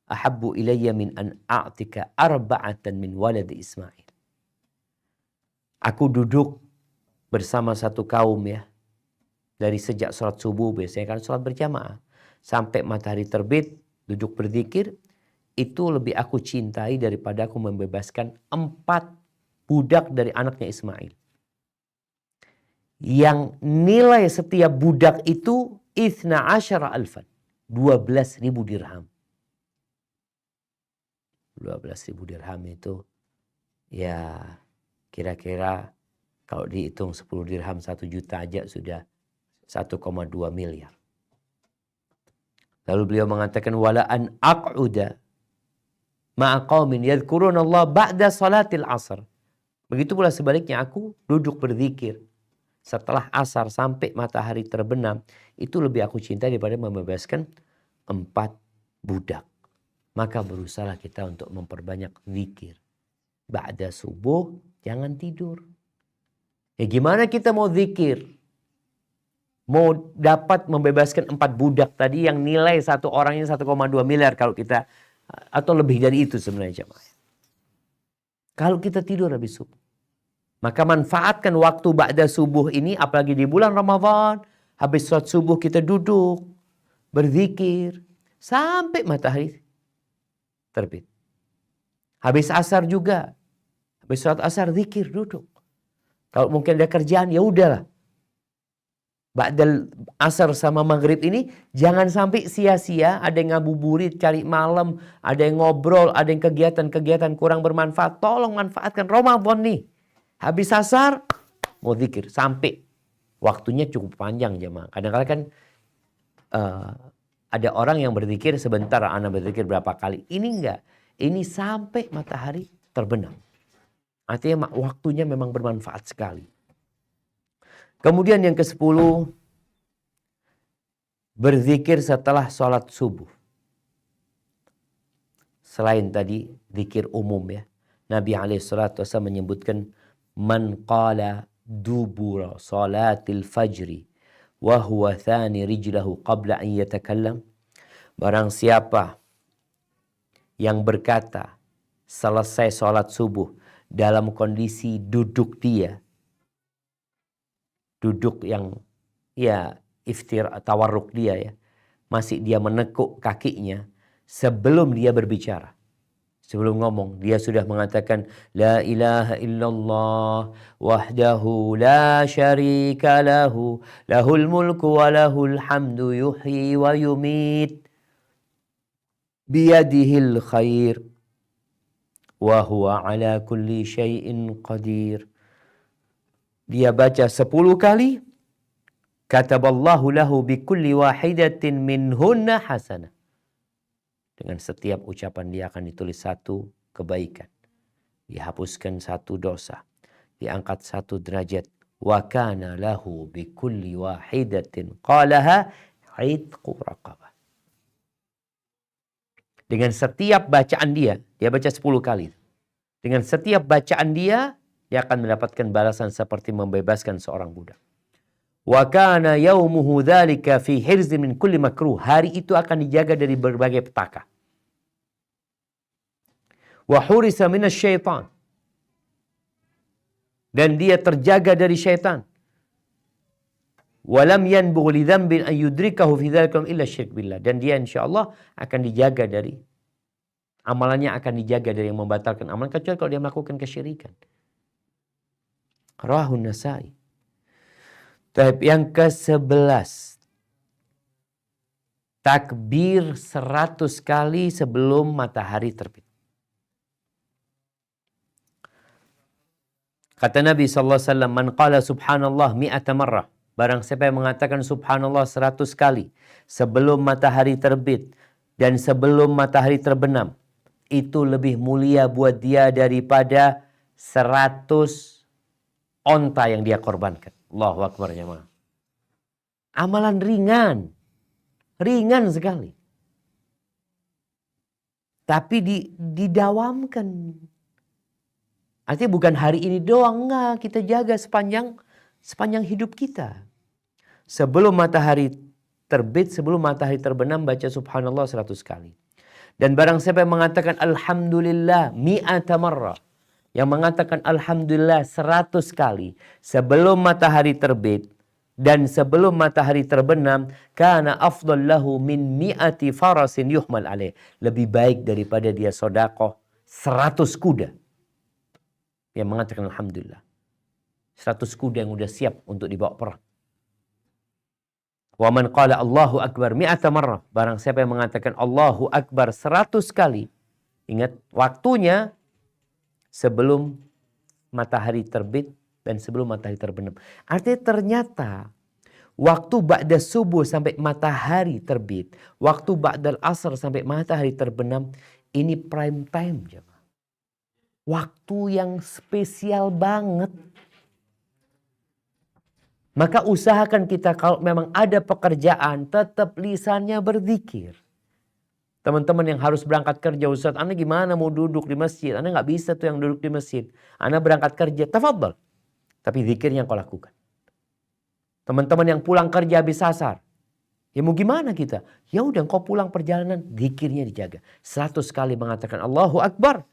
Ahabbu ilayya min an a'tika arba'atan min walad Ismail. Aku duduk bersama satu kaum ya. Dari sejak sholat subuh, biasanya kan sholat berjamaah. Sampai matahari terbit, duduk berzikir. Itu lebih aku cintai daripada aku membebaskan 4 budak dari anaknya Ismail. Yang nilai setiap budak itu 12.000. 12.000 dirham. 12.000 dirham itu ya kira-kira kalau dihitung 10 dirham 1 juta aja sudah 1,2 miliar. Lalu beliau mengatakan wala an aq'uda ma'a qaumin yadhkuruna Allah ba'da salatil asar. Begitu pula sebaliknya aku duduk berzikir setelah asar sampai matahari terbenam, itu lebih aku cintai daripada membebaskan 4 budak. Maka berusaha kita untuk memperbanyak zikir. Ba'da subuh jangan tidur. Ya gimana kita mau zikir? Mau dapat membebaskan 4 budak tadi yang nilai satu orangnya 1,2 miliar kalau kita, atau lebih dari itu sebenarnya jemaah. Kalau kita tidur habis subuh. Maka manfaatkan waktu ba'da subuh ini, apalagi di bulan Ramadan. Habis sholat subuh kita duduk, berzikir, sampai matahari terbit. Habis asar juga. Habis sholat asar zikir, duduk. Kalau mungkin ada kerjaan, ya udahlah. Ba'dal asar sama maghrib ini jangan sampai sia-sia. Ada yang ngabuburit, cari malam, ada yang ngobrol, ada yang kegiatan-kegiatan kurang bermanfaat. Tolong manfaatkan Ramadan nih. Habis asar mau zikir sampai waktunya cukup panjang jemaah. Kadang-kadang kan ada orang yang berzikir sebentar, anak berzikir berapa kali. Ini enggak. Ini sampai matahari terbenam. Artinya waktunya memang bermanfaat sekali. Kemudian yang ke-10, berzikir setelah sholat subuh. Selain tadi zikir umum ya. Nabi SAW menyebutkan man qala dubura salatil fajri wa huwa thani rijlahu qabla an yatakallam. Barang siapa yang berkata selesai sholat subuh dalam kondisi duduk dia. Duduk yang ya tawarruk dia ya. Masih dia menekuk kakinya sebelum dia berbicara. Sebelum ngomong dia sudah mengatakan la ilaha illallah wahdahu la syarika lahu lahul mulku wa lahul hamdu yuhyi wa yumit biyadihil khair wa huwa ala kulli syai'in qadir. Dia baca 10 kali. Kataballahu lahu bikulli wahidatin minhunna hasanah. Dengan setiap ucapan dia akan ditulis 1 kebaikan. Dihapuskan 1 dosa. Diangkat 1 derajat. Wa kana lahu bikulli wahidatin qalaha itqu raqabah. Dengan setiap bacaan dia baca 10 kali. Dengan setiap bacaan dia akan mendapatkan balasan seperti membebaskan seorang budak. Wa kana yaumuhu dzalika fi hirzin min kulli makruh. Hari itu akan dijaga dari berbagai petaka. Wa hurisa minasy syaitan. Dan dia terjaga dari syaitan. Walam yanbugh li dzambin an yudrikahu fi dzalika illa syirk billah. Dan dia insyaallah akan dijaga dari amalannya, akan dijaga dari yang membatalkan amalan kecuali kalau dia melakukan kesyirikan. Rawahun Nasa'i. Tahap yang ke-11. Takbir 100 kali sebelum matahari terbit. Kata Nabi SAW, man qala subhanallah mi'ata marrah. Barang siapa yang mengatakan subhanallah 100 kali sebelum matahari terbit dan sebelum matahari terbenam, itu lebih mulia buat dia daripada 100 onta yang dia korbankan. Allahu Akbar jemaah. Amalan ringan. Ringan sekali. Tapi didawamkan. Artinya bukan hari ini doang, enggak. Kita jaga sepanjang hidup kita. Sebelum matahari terbit, sebelum matahari terbenam, baca subhanallah 100 kali. Dan barang siapa yang mengatakan alhamdulillah mi'ata marrah, yang mengatakan alhamdulillah 100 kali sebelum matahari terbit dan sebelum matahari terbenam, kana afdal lahu min mi'ati farasin yuhmal alaih. Lebih baik daripada dia sedekah 100 kuda. Yang mengatakan alhamdulillah. 100 kuda yang udah siap untuk dibawa perang. Wa man qala Allahu Akbar mi'ata marrah. Barang siapa yang mengatakan Allahu Akbar 100 kali. Ingat waktunya sebelum matahari terbit dan sebelum matahari terbenam. Artinya ternyata waktu ba'da subuh sampai matahari terbit, waktu ba'dal asr sampai matahari terbenam, ini prime time. Waktu yang spesial banget. Maka usahakan kita kalau memang ada pekerjaan, tetap lisannya berzikir. Teman-teman yang harus berangkat kerja, Ustaz, Anda gimana mau duduk di masjid? Anda nggak bisa tuh yang duduk di masjid. Anda berangkat kerja, tafadhal. Tapi zikirnya kau lakukan. Teman-teman yang pulang kerja habis asar, ya mau gimana kita? Ya udah kau pulang perjalanan, zikirnya dijaga. 100 kali mengatakan Allahu Akbar.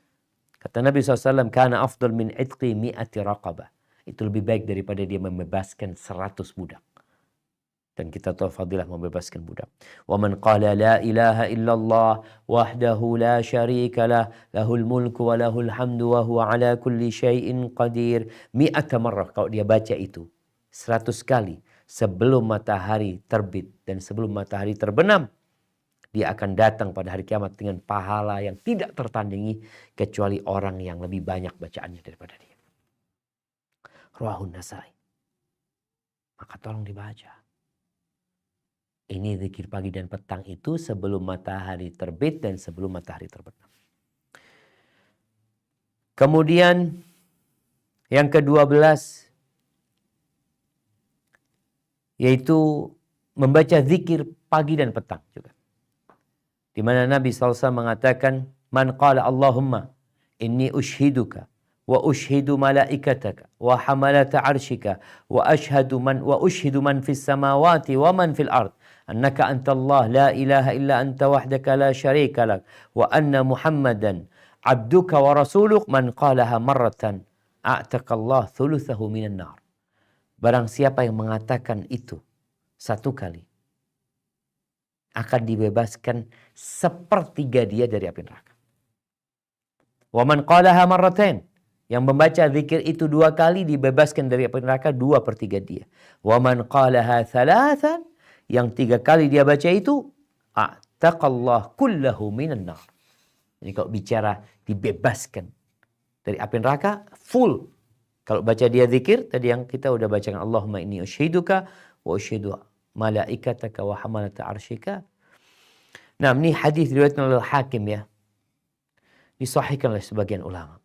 Kata Nabi SAW, kana afdal min itqi mi'ati raqabah. Itu lebih baik daripada dia membebaskan 100 budak. Dan kita tahu fadilah membebaskan budak. Wa man qala la ilaha illallah wahdahu la syarika lah, lahul mulku wa lahul hamdu wa huwa ala kulli syai'in qadir. Mi'ata marrah. Kalau dia baca itu 100 kali sebelum matahari terbit dan sebelum matahari terbenam, dia akan datang pada hari kiamat dengan pahala yang tidak tertandingi kecuali orang yang lebih banyak bacaannya daripada dia. Rawahun Nasa'i. Maka tolong dibaca. Ini zikir pagi dan petang itu sebelum matahari terbit dan sebelum matahari terbenam. Kemudian yang ke-12 yaitu membaca zikir pagi dan petang juga. Di mana Nabi SAW mengatakan, man qala Allahumma inni ushiduka wa ushidu malaikataka wa hamalata arshika wa ushidu man fis samawati wa man fil ard annaka antallah la ilaha illa anta wahdaka la syarika lak wa anna Muhammadan abduka wa rasuluk, man qalaha marratan a'taqallah thuluthahu minan nar. Barang siapa yang mengatakan itu 1 kali, akan dibebaskan 1/3 dia dari api neraka. Wa man qalaha marratain, yang membaca zikir itu 2 kali dibebaskan dari api neraka 2/3 dia. Wa man qalaha thalathan, yang 3 kali dia baca itu, a'taqallah kullahu minan nar. Jadi kalau bicara dibebaskan dari api neraka full. Kalau baca dia zikir tadi yang kita udah bacakan, Allahumma inni ushiduka wa ushidu malaikataka wa hamalata arshika. Nah, ini hadis diriwayatkan oleh Hakim ya. Disahihkan oleh sebagian ulama.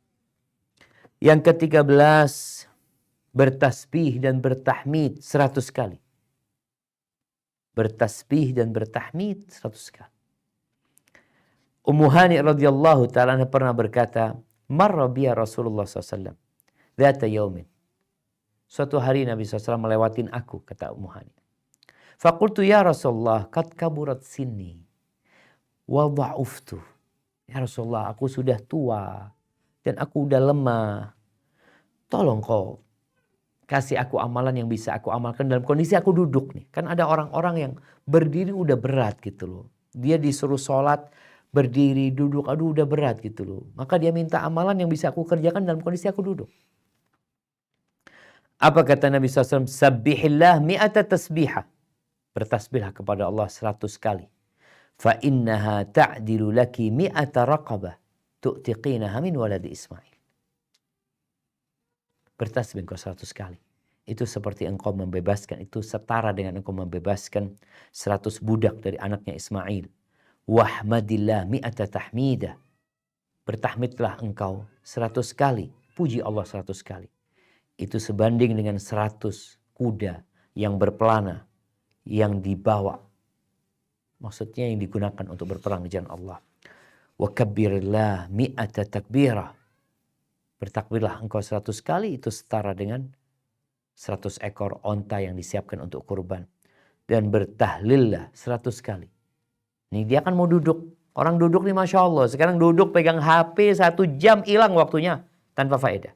Yang ke-13, bertasbih dan bertahmid 100 kali. Bertasbih dan bertahmid 100 kali. Ummu Hani radhiyallahu ta'ala pernah berkata, marra biya Rasulullah SAW dzata yaumin. Suatu hari Nabi SAW melewatin aku, kata Ummu Hani. Faqultu ya Rasulullah, qad kaburat sinni wa dha'uftu. Ya Rasulullah, aku sudah tua dan aku udah lemah. Tolong kau kasih aku amalan yang bisa aku amalkan dalam kondisi aku duduk nih. Kan ada orang-orang yang berdiri udah berat gitu loh. Dia disuruh sholat berdiri, duduk, aduh udah berat gitu loh. Maka dia minta amalan yang bisa aku kerjakan dalam kondisi aku duduk. Apa kata Nabi SAW? Sabbihillah mi'ata tasbihah. Bertasbihlah kepada Allah 100 kali. Fa innaha ta'dilu laki mi'ata raqabah tu'tiqinaha min waladi Ismail. Bertasbih engkau 100 kali. Itu seperti engkau membebaskan, itu setara dengan engkau membebaskan 100 budak dari anaknya Ismail. Wahmadillah mi'ata tahmidah. Bertahmidlah engkau 100 kali. Puji Allah 100 kali. Itu sebanding dengan 100 kuda yang berpelana, yang dibawa. Maksudnya yang digunakan untuk berperang di jalan Allah. Wa kabbirillah mi'ata takbirah. Bertakbirlah engkau 100 kali, itu setara dengan 100 ekor onta yang disiapkan untuk kurban. Dan bertahlillah 100 kali. Nih dia kan mau duduk. Orang duduk nih Masya Allah. Sekarang duduk pegang HP 1 jam hilang waktunya. Tanpa faedah.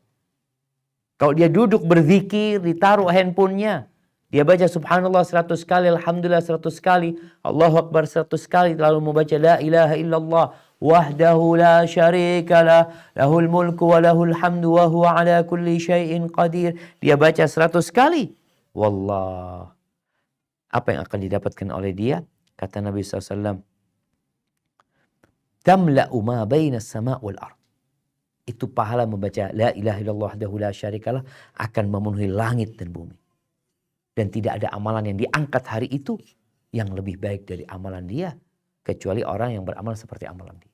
Kalau dia duduk berzikir, ditaruh handphonenya. Dia baca subhanallah 100 kali, alhamdulillah 100 kali, Allahu Akbar 100 kali. Lalu membaca la ilaha illallah wahdahu la syarika lah, lahul mulku wa lahul hamdu wa huwa ala kulli syai'in qadir. Dia baca 100 kali. Wallah. Apa yang akan didapatkan oleh dia? Kata Nabi SAW. Tamla'u ma baina sama' wal ard. Itu pahala membaca la ilaha illallah wahdahu la syarikalah akan memenuhi langit dan bumi. Dan tidak ada amalan yang diangkat hari itu yang lebih baik dari amalan dia. Kecuali orang yang beramal seperti amalan dia.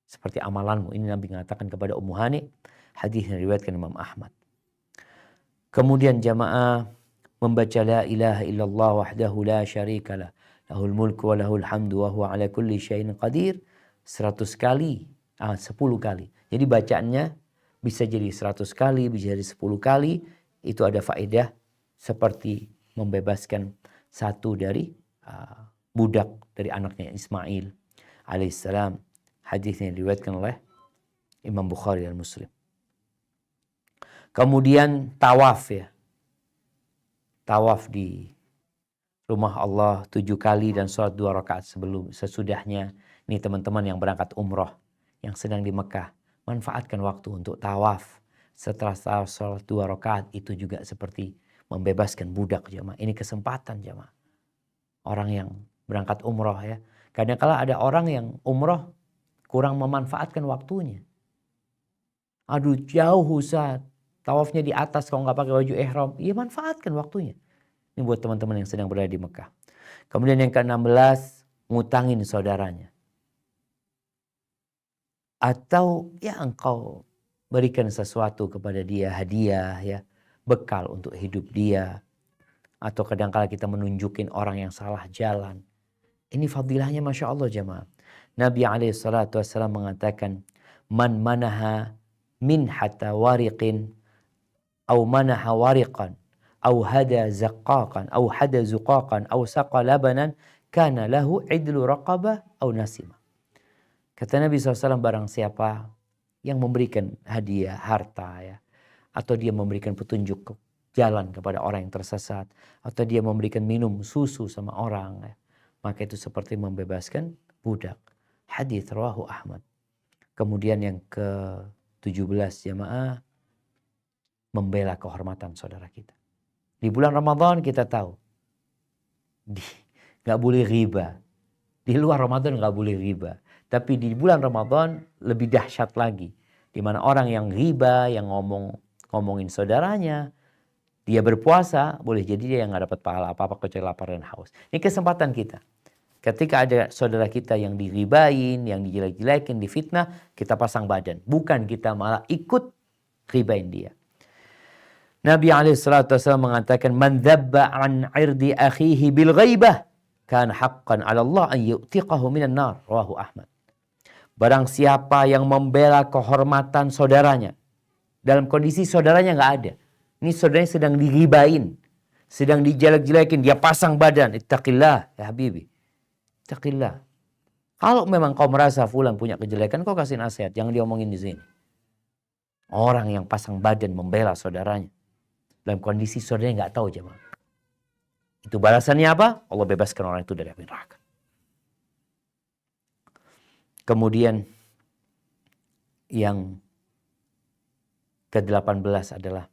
Seperti amalanmu. Ini Nabi mengatakan kepada Ummu Hani. Hadis yang diriwayatkan Imam Ahmad. Kemudian jamaah membaca la ilaha illallah wahdahu la syarikalah. Lahul mulku wa lahul hamdu wa huwa ala kulli syai'in qadir. 100 kali. 10 kali. Jadi bacaannya bisa jadi 100 kali, bisa jadi 10 kali. Itu ada faedah seperti membebaskan satu dari budak dari anaknya Ismail alaihissalam. Hadisnya diriwayatkan oleh Imam Bukhari dan Muslim. Kemudian tawaf ya. Tawaf di rumah Allah 7 kali dan sholat 2 rakaat sesudahnya. Ini teman-teman yang berangkat umroh, yang sedang di Mekah. Manfaatkan waktu untuk tawaf. Setelah sholat 2 rakaat itu juga seperti membebaskan budak jamaah. Ini kesempatan jamaah. Orang yang berangkat umroh ya. Kadang-kala ada orang yang umroh kurang memanfaatkan waktunya. Aduh jauh Ustaz. Tawafnya di atas kalau nggak pakai baju ihram. Ya manfaatkan waktunya. Ini buat teman-teman yang sedang berada di Mekah. Kemudian yang ke-16. Ngutangin saudaranya. Atau ya engkau berikan sesuatu kepada dia, hadiah ya, bekal untuk hidup dia. Atau kadang-kala kita menunjukin orang yang salah jalan. Ini fadilahnya Masya Allah jamaah. Nabi SAW mengatakan, Man manaha min hatta wariqin, au manaha wariqan, au hada zaqaqan, au hada zuqaqan, au saqa labanan, kana lahu idlu raqabah, au nasimah. Kata Nabi SAW, barang siapa yang memberikan hadiah, harta ya, atau dia memberikan petunjuk jalan kepada orang yang tersesat, atau dia memberikan minum susu sama orang ya, maka itu seperti membebaskan budak. Hadis rawahu Ahmad. Kemudian yang ke-17 jamaah, membela kehormatan saudara kita. Di bulan Ramadan kita tahu, nggak boleh riba. Di luar Ramadan nggak boleh riba. Tapi di bulan Ramadan lebih dahsyat lagi. Di mana orang yang riba, yang ngomongin saudaranya, dia berpuasa, boleh jadi dia yang nggak dapat pahala apa-apa kecuali lapar dan haus. Ini kesempatan kita. Ketika ada saudara kita yang diribain, yang dijelek-jelekin, difitnah, kita pasang badan. Bukan kita malah ikut ribain dia. Nabi SAW mengatakan, Man dhabba an irdi akhihi bil ghaibah, kan haqqan ala Allah an yu'tiqahu minan nar. Rawahu Ahmad. Barang siapa yang membela kehormatan saudaranya, dalam kondisi saudaranya nggak ada. Ini saudaranya sedang diribain, sedang dijelek-jelekin, dia pasang badan. Ittaqillah ya habibi. Ittaqillah. Kalau memang kau merasa fulan punya kejelekan, kau kasih nasihat, jangan diomongin di sini. Orang yang pasang badan membela saudaranya dalam kondisi saudaranya nggak tahu jemaah. Itu balasannya apa? Allah bebaskan orang itu dari api neraka. Kemudian yang ke-18 adalah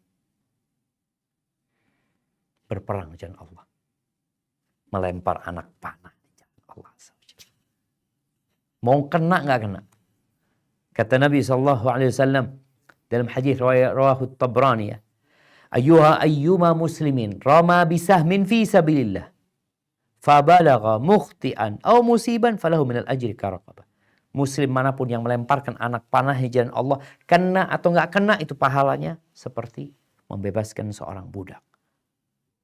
berperang di jalan Allah. Melempar anak panah di jalan Allah. Mau kena nggak kena? Kata Nabi SAW dalam hadis rawahu Tabrani, ya, ayyuma muslimin rama bisahmin fi sabilillah fabalagha mukhti'an aw musiban falahu minal ajri karaqabah. Muslim manapun yang melemparkan anak panah di jalan Allah, kena atau nggak kena, itu pahalanya seperti membebaskan seorang budak.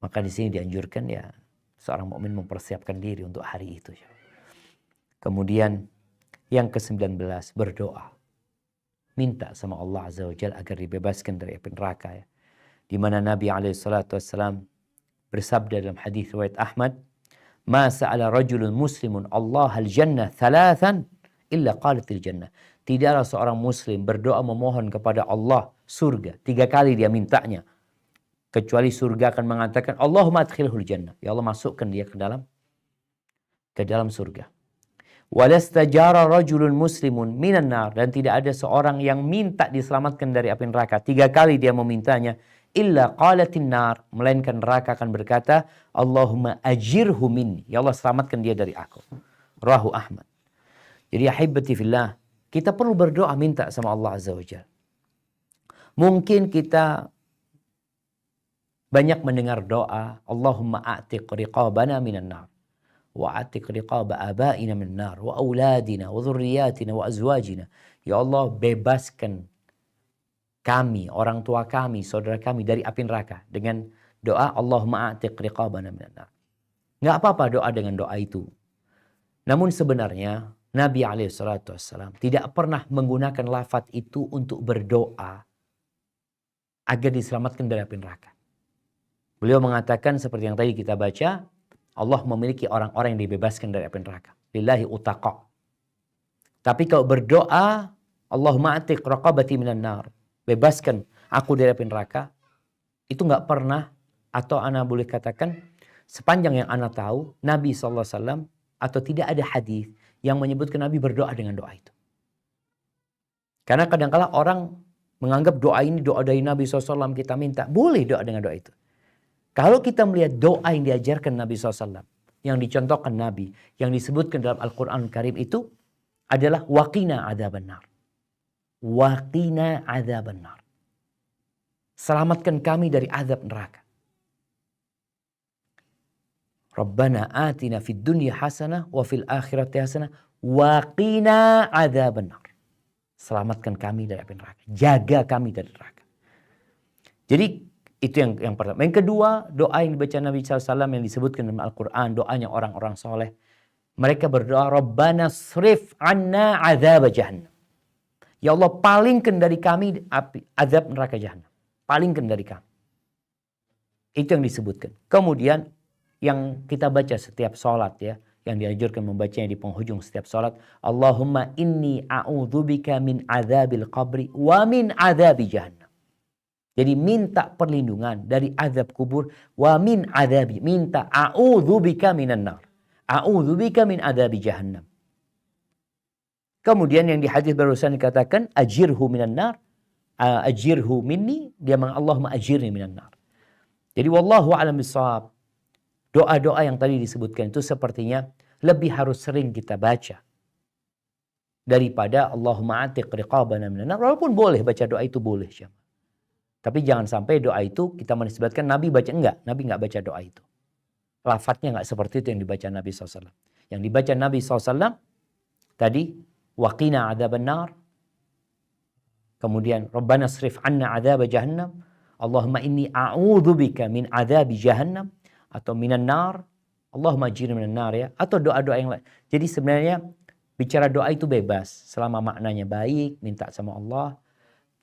Maka di sini dianjurkan ya seorang mukmin mempersiapkan diri untuk hari itu. Kemudian yang ke-19 berdoa. Minta sama Allah Azza wa Jalla agar dibebaskan dari api neraka, ya. Di mana Nabi SAW bersabda dalam hadis riwayat Ahmad, "Ma sa'ala rajulun muslimun Allah al-jannah thalathan illa qalatil jannah." Tidaklah seorang muslim berdoa memohon kepada Allah surga 3 kali dia mintanya, kecuali surga akan mengatakan Allahumma adkhilhul jannah, ya Allah masukkan dia ke dalam surga. Walastajara rajulun muslimun minan nar, dan tidak ada seorang yang minta diselamatkan dari api neraka 3 kali dia memintanya, illa qalatin nar, melainkan neraka akan berkata Allahumma ajirhu minni, ya Allah selamatkan dia dari aku. Rawahu Ahmad. Jadi ahibati fillah, kita perlu berdoa minta sama Allah Azza wa Jalla. Mungkin kita banyak mendengar doa Allahumma a'tiq riqabana minan nar wa a'tiq riqaba abaina minan nar wa auladina wa dhurriyyatina wa azwajina. Ya Allah bebaskan kami, orang tua kami, saudara kami dari api neraka dengan doa Allahumma a'tiq riqabana minan nar. Enggak apa-apa doa dengan doa itu. Namun sebenarnya Nabi SAW tidak pernah menggunakan lafaz itu untuk berdoa agar diselamatkan dari api neraka. Beliau mengatakan seperti yang tadi kita baca, Allah memiliki orang-orang yang dibebaskan dari api neraka. Lillahi utaqa. Tapi kalau berdoa, Allahumma atiq raqabati minan nar, bebaskan aku dari api neraka, itu nggak pernah, atau ana boleh katakan sepanjang yang ana tahu, Nabi SAW atau tidak ada hadis yang menyebutkan Nabi berdoa dengan doa itu. Karena kadang-kala orang menganggap doa ini doa dari Nabi SAW kita minta. Boleh doa dengan doa itu. Kalau kita melihat doa yang diajarkan Nabi SAW, yang dicontohkan Nabi, yang disebutkan dalam Al-Quran Karim itu adalah waqina adzaban nar. Waqina adzaban nar. Selamatkan kami dari azab neraka. Rabbana atina fid dunya hasanah wa fil akhirati hasanah wa qina adzaban nar. Selamatkan kami dari api neraka. Jaga kami dari neraka. Jadi itu yang pertama. Yang kedua, doa yang dibaca Nabi SAW yang disebutkan dalam Al-Quran, doanya orang-orang soleh. Mereka berdoa, Rabbana srif anna azab jahannam. Ya Allah palingkan dari kami azab neraka jahannam. Palingkan dari kami. Itu yang disebutkan. Kemudian yang kita baca setiap sholat, ya, yang dianjurkan membacanya di penghujung setiap sholat, Allahumma inni a'udzubika min azabil qabri wa min azabi jahannam. Jadi minta perlindungan dari azab kubur, wa min azabi, minta a'udzubika minan nar, a'udzubika min azabi jahannam. Kemudian yang di hadis barusan dikatakan ajirhu minan nar, ajirhu minni, dia Allahumma ajirni minan nar. Jadi wallahu a'lam bishawab. Doa-doa yang tadi disebutkan itu sepertinya lebih harus sering kita baca daripada Allahumma atiq riqabana minan nar. Walaupun boleh baca doa itu, boleh. Tapi jangan sampai doa itu kita menisbatkan Nabi baca. Enggak, Nabi enggak baca doa itu. Lafadznya enggak seperti itu yang dibaca Nabi SAW. Yang dibaca Nabi SAW tadi, waqina adzaban nar. Kemudian, Rabbana srif anna adzab jahannam. Allahumma inni a'udzubika min adzab jahannam. Atau minan nar. Allahumma ajirni minan nar, ya. Atau doa-doa yang lain. Jadi sebenarnya bicara doa itu bebas. Selama maknanya baik, minta sama Allah.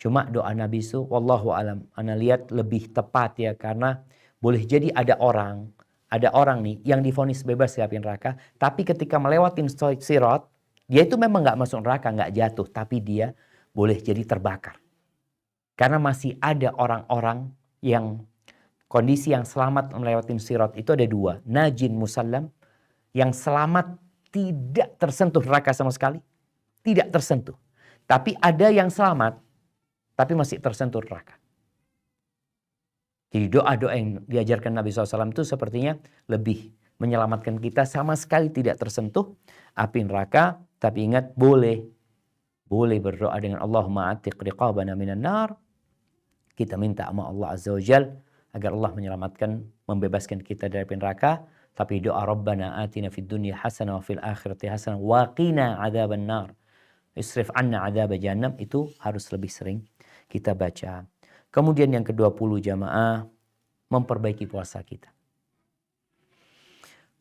Cuma doa Nabi itu, wallahu alam, ana lihat lebih tepat, ya, karena boleh jadi ada orang nih yang divonis bebas dari api neraka, tapi ketika melewati sirat, Dia itu memang nggak masuk neraka, nggak jatuh, tapi dia boleh jadi terbakar. Karena masih ada orang-orang yang kondisi yang selamat melewati sirat itu ada dua. Najin musallam, yang selamat tidak tersentuh neraka sama sekali. Tidak tersentuh. Tapi ada yang selamat, tapi masih tersentuh neraka. Jadi doa-doa yang diajarkan Nabi SAW itu sepertinya lebih menyelamatkan kita, sama sekali tidak tersentuh api neraka. Tapi ingat, boleh berdoa dengan Allahumma atiq riqabana minan nar. Kita minta sama Allah Azza wa Jal agar Allah menyelamatkan, membebaskan kita dari api neraka. Tapi doa Rabbana atina fid dunya hasanah wa fil akhirati hasanah wa qina adzaban nar. Isrif anna adzab jahannam, itu harus lebih sering kita baca. Kemudian yang ke-20 jamaah, memperbaiki puasa kita.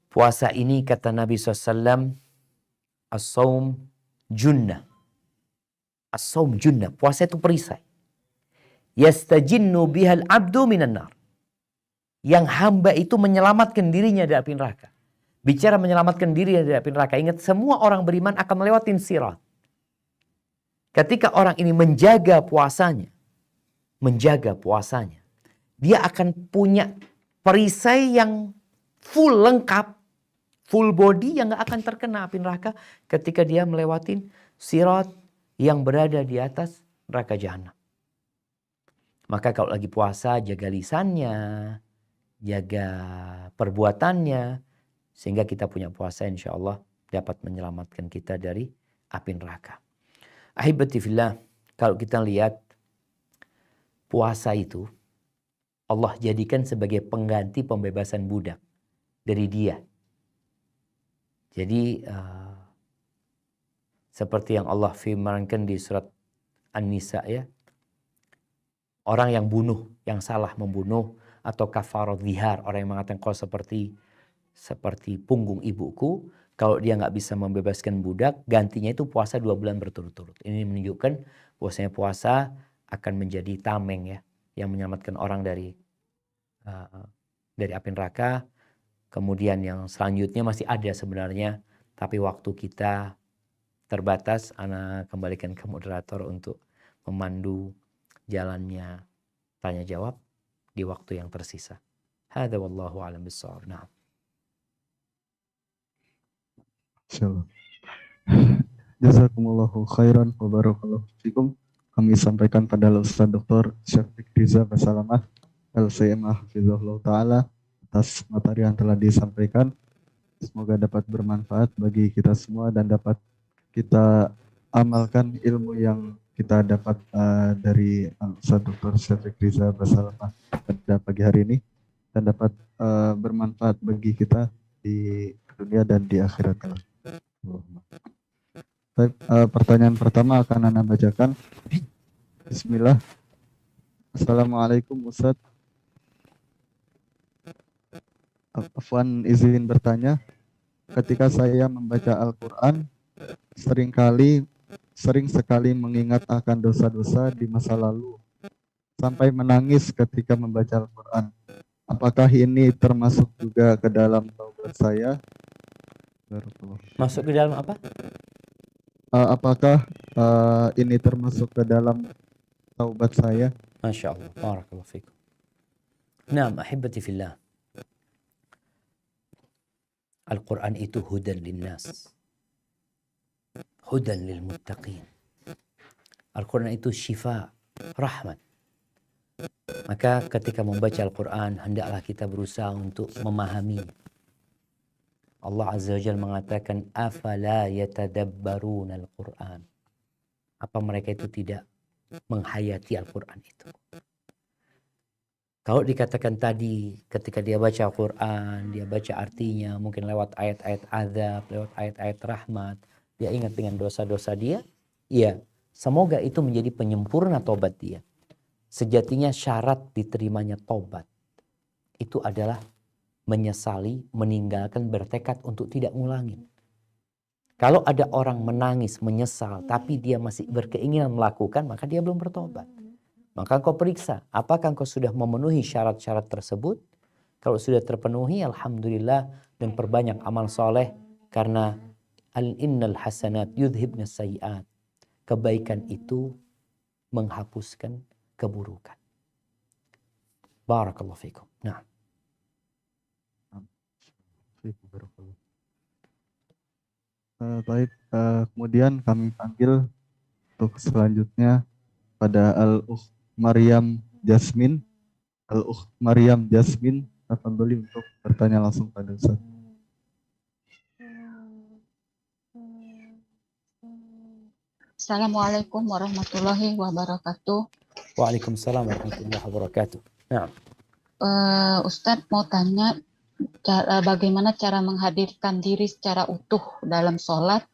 Puasa ini kata Nabi SAW, as-saum junnah. As-saum junnah, puasa itu perisai. Yastajinnu bihal abdu minan nar. Yang hamba itu menyelamatkan dirinya dari api neraka. Bicara menyelamatkan diri dari api neraka, ingat semua orang beriman akan melewati sirat. Ketika orang ini menjaga puasanya, dia akan punya perisai yang full lengkap, full body yang gak akan terkena api neraka ketika dia melewati sirat yang berada di atas neraka jahanam. Maka kalau lagi puasa, jaga lisannya, jaga perbuatannya, sehingga kita punya puasa insya Allah dapat menyelamatkan kita dari api neraka. Ahibati fillah, kalau kita lihat puasa itu Allah jadikan sebagai pengganti pembebasan budak dari dia. Jadi seperti yang Allah firmankan di surat An-Nisa ya. Orang yang bunuh, yang salah membunuh, atau kafarat zihar, orang yang mengatakan kau seperti punggung ibuku, kalau dia nggak bisa membebaskan budak, gantinya itu puasa 2 bulan berturut-turut. Ini menunjukkan bahwasanya puasa akan menjadi tameng ya, yang menyelamatkan orang dari api neraka. Kemudian yang selanjutnya masih ada sebenarnya, tapi waktu kita terbatas. Ana kembalikan ke moderator untuk memandu jalannya tanya jawab di waktu yang tersisa. Hada wallahu a'lam bissawab. Na'am. Insyaallah. Jazakumullahu khairan wa barakallahu fikum. Kami sampaikan pada Ustaz Dr. Syafiq Riza Basalamah LCMA Hafizahullah Ta'ala atas materi yang telah disampaikan. Semoga dapat bermanfaat bagi kita semua dan dapat kita amalkan ilmu yang kita dapat dari Ustaz Dr. Syafiq Riza Basalamah pada pagi hari ini dan dapat bermanfaat bagi kita di dunia dan di akhirat. Baik, pertanyaan pertama akan Anda bacakan. Bismillah. Assalamualaikum Ustaz. Afwan izin bertanya. Ketika saya membaca Al-Quran, sering sekali mengingat akan dosa-dosa di masa lalu, sampai menangis ketika membaca Al-Quran. Apakah ini termasuk juga ke dalam taubat saya? Masuk ke dalam apa? Apakah ini termasuk ke dalam taubat saya? Masya Allah. Barakallahu fikum. Naam, ahibati fillah. Al-Quran itu hudan linnas. Hudan lil muttaqin. Al-Quran itu syifa, rahmat. Maka ketika membaca Al-Quran, hendaklah kita berusaha untuk memahami. Allah Azza wa Jalla mengatakan, afala yatadabbaruna al-Quran. Apa mereka itu tidak menghayati Al-Quran itu? Kalau dikatakan tadi, ketika dia baca Al-Quran, dia baca artinya, mungkin lewat ayat-ayat azab, lewat ayat-ayat rahmat, dia ingat dengan dosa-dosa dia, iya, semoga itu menjadi penyempurna tobat dia. Sejatinya syarat diterimanya tobat itu adalah menyesali, meninggalkan, bertekad untuk tidak ngulangin. Kalau ada orang menangis, menyesal, tapi dia masih berkeinginan melakukan, maka dia belum bertobat. Maka engkau periksa, apakah engkau sudah memenuhi syarat-syarat tersebut? Kalau sudah terpenuhi, alhamdulillah, dan perbanyak amal soleh, karena Innal hasanat yudhibna sayiat. Kebaikan itu menghapuskan keburukan. Barakallahu fikum. Nah. Baik, kemudian kami panggil untuk selanjutnya pada Al-Ukh Maryam Jasmine. Al-Ukh Maryam Jasmine, tafadholi untuk bertanya langsung pada Ustaz. Assalamualaikum warahmatullahi wabarakatuh. Waalaikumsalam warahmatullahi wabarakatuh. Nah. Ustadz mau tanya bagaimana cara menghadirkan diri secara utuh dalam sholat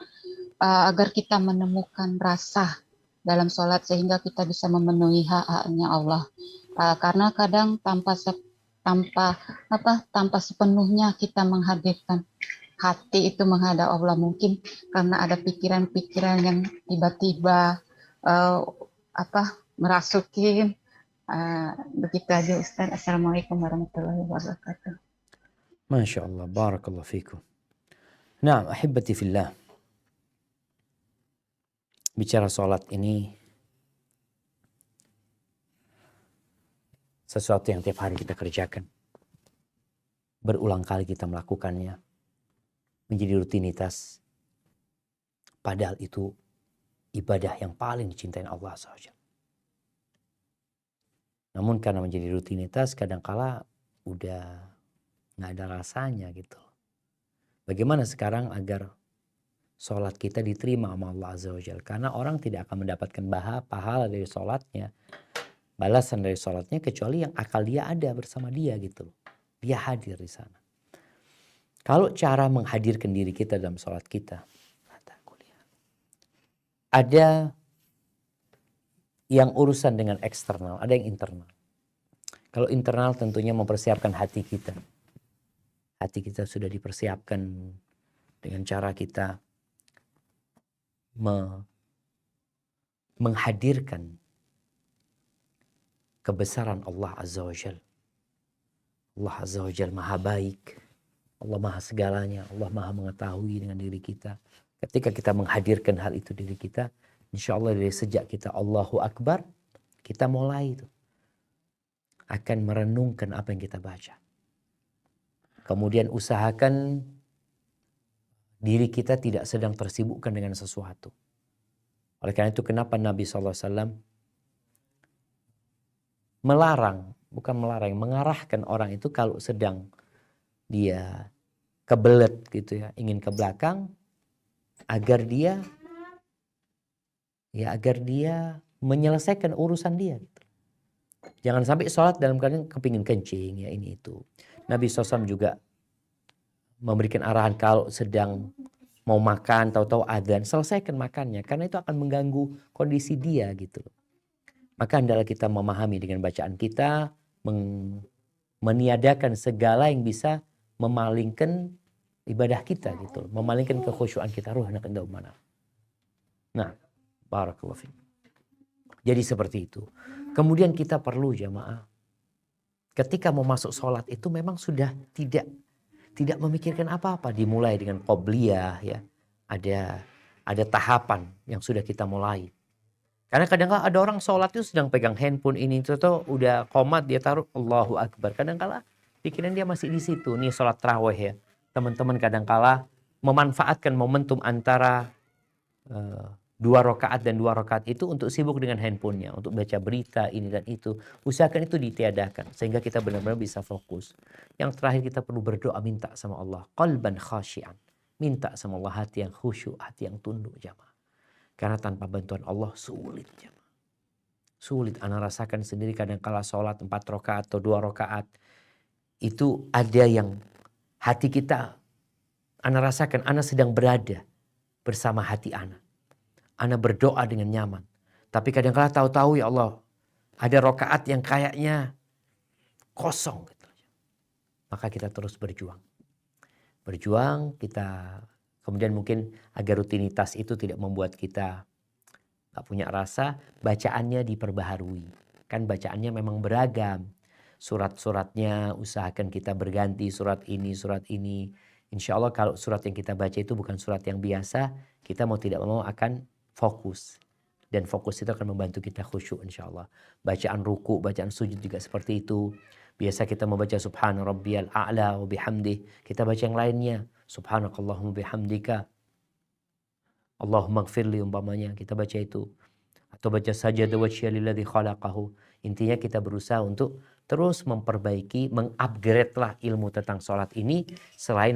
agar kita menemukan rasa dalam sholat sehingga kita bisa memenuhi hak-haknya Allah. Karena kadang tanpa sepenuhnya kita menghadirkan hati itu menghadap Allah, mungkin karena ada pikiran-pikiran yang tiba-tiba merasukin. Begitu aja Ustaz. Assalamualaikum warahmatullahi wabarakatuh. Masya Allah, barakallahu fikum. Nah, ahibati fillah. Bicara sholat ini sesuatu yang tiap hari kita kerjakan. Berulang kali kita melakukannya. Menjadi rutinitas. Padahal itu ibadah yang paling dicintai Allah SWT. Namun karena menjadi rutinitas kadangkala udah nggak ada rasanya gitu. Bagaimana sekarang agar sholat kita diterima sama Allah Azza wa Jalla? Karena orang tidak akan mendapatkan pahala dari sholatnya, balasan dari sholatnya, kecuali yang akal dia ada bersama dia gitu. Dia hadir di sana. Kalau cara menghadirkan diri kita dalam sholat kita, ada yang urusan dengan eksternal, ada yang internal. Kalau internal tentunya mempersiapkan hati kita. Hati kita sudah dipersiapkan dengan cara kita menghadirkan kebesaran Allah Azza wa Jalla. Allah Azza wa Jalla maha baik. Allah maha segalanya. Allah maha mengetahui dengan diri kita. Ketika kita menghadirkan hal itu diri kita, insya Allah dari sejak kita Allahu Akbar, kita mulai itu akan merenungkan apa yang kita baca. Kemudian usahakan diri kita tidak sedang tersibukkan dengan sesuatu. Oleh karena itu kenapa Nabi SAW mengarahkan orang itu kalau sedang dia kebelet gitu ya, ingin ke belakang, agar dia menyelesaikan urusan dia gitu. Jangan sampai sholat dalam keadaan kepingin kencing ya ini itu. Nabi SAW juga memberikan arahan kalau sedang mau makan, tahu-tahu adzan, selesaikan makannya karena itu akan mengganggu kondisi dia gitu. Maka hendaklah kita memahami dengan bacaan kita, meniadakan segala yang bisa memalingkan ibadah kita gitu, memalingkan kekhusyuan kita, ruh anak enda mana. Nah, barakallahu fiik. Jadi seperti itu. Kemudian kita perlu jamaah, ketika mau masuk sholat itu memang sudah tidak memikirkan apa-apa, dimulai dengan qobliyah ya. Ada tahapan yang sudah kita mulai. Karena kadang-kadang ada orang sholat itu sedang pegang handphone ini itu udah qomat dia taruh Allahu Akbar. Kadang-kadang pikiran dia masih di situ. Nih sholat tarawih ya. Teman-teman kadang-kala memanfaatkan momentum antara 2 rakaat dan 2 rakaat itu untuk sibuk dengan handphonenya, untuk baca berita ini dan itu. Usahakan itu ditiadakan sehingga kita benar-benar bisa fokus. Yang terakhir kita perlu berdoa, minta sama Allah, qalban khasyian, minta sama Allah hati yang khusyuk, hati yang tunduk jamaah. Karena tanpa bantuan Allah sulit jamaah. Sulit. Ana rasakan sendiri kadang-kala sholat 4 rakaat atau 2 rakaat itu ada yang hati kita, ana rasakan ana sedang berada bersama hati ana. Ana berdoa dengan nyaman. Tapi kadang-kala tahu-tahu ya Allah, ada rakaat yang kayaknya kosong. Gitu. Maka kita terus berjuang. Berjuang kita, kemudian mungkin agar rutinitas itu tidak membuat kita gak punya rasa, bacaannya diperbaharui. Kan bacaannya memang beragam. Surat-suratnya usahakan kita berganti, surat ini Insya Allah kalau surat yang kita baca itu bukan surat yang biasa, kita mau tidak mau akan fokus. Dan fokus itu akan membantu kita khusyuk insya Allah. Bacaan ruku, bacaan sujud juga seperti itu. Biasa kita membaca subhana rabbiyal a'la wa bihamdih. Kita baca yang lainnya. Subhanakallahumma bihamdika. Allahumma gfirli umpamanya. Kita baca itu. Atau baca sajada wajhiya lilladzi khalaqahu. Intinya kita berusaha untuk terus memperbaiki, mengupgrade lah ilmu tentang sholat ini. Selain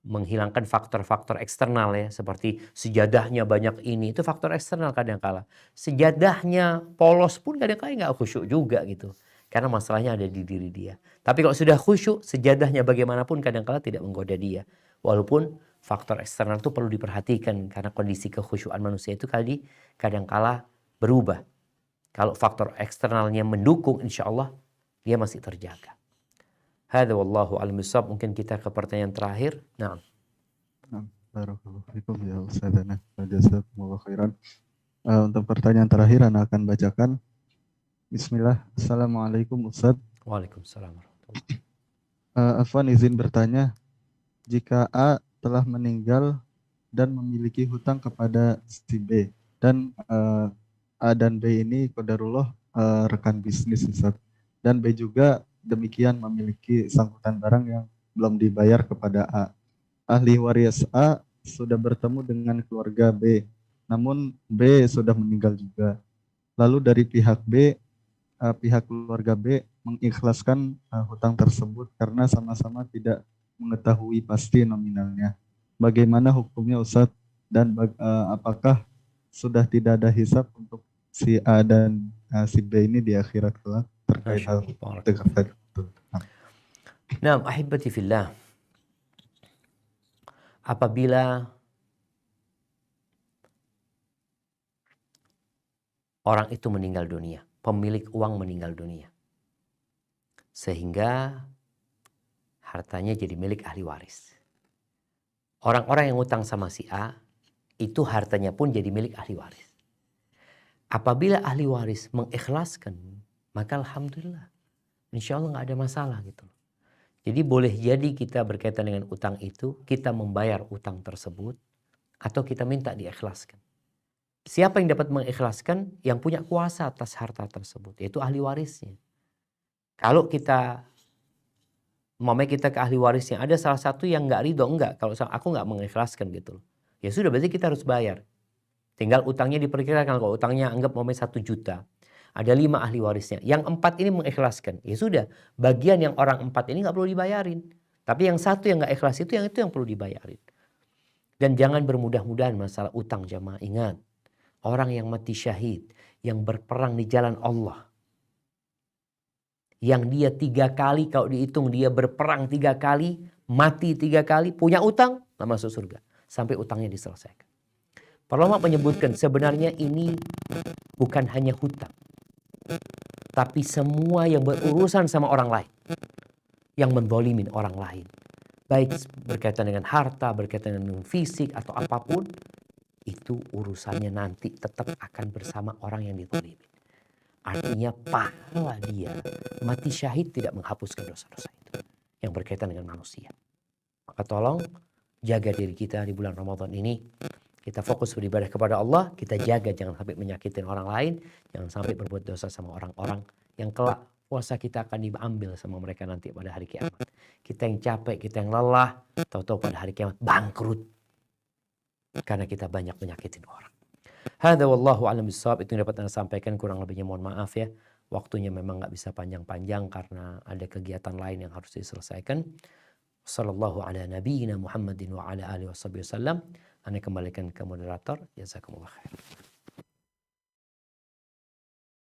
menghilangkan faktor-faktor eksternal ya, seperti sejadahnya banyak ini, itu faktor eksternal kadang-kala. Sejadahnya polos pun kadang-kala nggak khusyuk juga gitu, karena masalahnya ada di diri dia. Tapi kalau sudah khusyuk, sejadahnya bagaimanapun kadang-kala tidak menggoda dia. Walaupun faktor eksternal itu perlu diperhatikan, karena kondisi kekhusyukan manusia itu kadang-kala berubah. Kalau faktor eksternalnya mendukung, insya Allah dia masih terjaga. Hadza wallahu a'lam bishawab. Mungkin kita ke pertanyaan terakhir. Nah. Barakallahu fikum ya Ustazana. Jazakumullah khairan. Untuk pertanyaan terakhir Ana akan bacakan. Bismillah. Assalamualaikum Ustaz. Waalaikumsalam. Afwan izin bertanya. Jika A telah meninggal dan memiliki hutang kepada si B dan A dan B ini qadarullah rekan bisnis Ustaz. Dan B juga demikian memiliki sangkutan barang yang belum dibayar kepada A. Ahli waris A sudah bertemu dengan keluarga B, namun B sudah meninggal juga. Lalu dari pihak B, pihak keluarga B mengikhlaskan hutang tersebut karena sama-sama tidak mengetahui pasti nominalnya. Bagaimana hukumnya Ustaz? Dan apakah sudah tidak ada hisab untuk si A dan si B ini di akhirat kelak? Terkait hal itu. Nah, ahibati fillah. Apabila orang itu meninggal dunia, pemilik uang meninggal dunia, sehingga hartanya jadi milik ahli waris. Orang-orang yang utang sama si A, itu hartanya pun jadi milik ahli waris. Apabila ahli waris mengikhlaskan, maka alhamdulillah, insya Allah nggak ada masalah gitu. Jadi boleh jadi kita berkaitan dengan utang itu, kita membayar utang tersebut, atau kita minta diikhlaskan. Siapa yang dapat mengikhlaskan? Yang punya kuasa atas harta tersebut, yaitu ahli warisnya. Kalau kita ke ahli warisnya, ada salah satu yang nggak ridho, enggak, kalau aku nggak mengikhlaskan gitu. Ya sudah, berarti kita harus bayar. Tinggal utangnya diperkirakan, kalau utangnya anggap 1 juta. Ada 5 ahli warisnya. Yang 4 ini mengikhlaskan. Ya sudah, bagian yang orang 4 ini nggak perlu dibayarin. Tapi yang satu yang nggak ikhlas itu yang perlu dibayarin. Dan jangan bermudah-mudahan masalah utang jamaah. Ingat, orang yang mati syahid, yang berperang di jalan Allah, yang dia 3 kali, kalau dihitung dia berperang 3 kali, mati 3 kali, punya utang, nggak masuk surga. Sampai utangnya diselesaikan. Para ulama menyebutkan sebenarnya ini bukan hanya hutang, tapi semua yang berurusan sama orang lain, yang mendolimin orang lain, baik berkaitan dengan harta, berkaitan dengan fisik atau apapun, itu urusannya nanti tetap akan bersama orang yang didolimin. Artinya pahala dia mati syahid tidak menghapuskan dosa-dosa itu yang berkaitan dengan manusia. Maka tolong jaga diri kita di bulan Ramadan ini. Kita fokus beribadah kepada Allah, kita jaga jangan sampai menyakitin orang lain, jangan sampai berbuat dosa sama orang-orang yang kelak puasa kita akan diambil sama mereka nanti pada hari kiamat. Kita yang capek, kita yang lelah, tahu-tahu pada hari kiamat bangkrut karena kita banyak menyakitin orang. Hadza wallahu a'lam bishawab. Itu yang dapat Anda sampaikan, kurang lebihnya mohon maaf ya. Waktunya memang nggak bisa panjang-panjang karena ada kegiatan lain yang harus diselesaikan. Sallallahu ala nabiyyina Muhammadin wa ala alihi wasallam. Anda kembalikan ke moderator. Jazakumullah khair.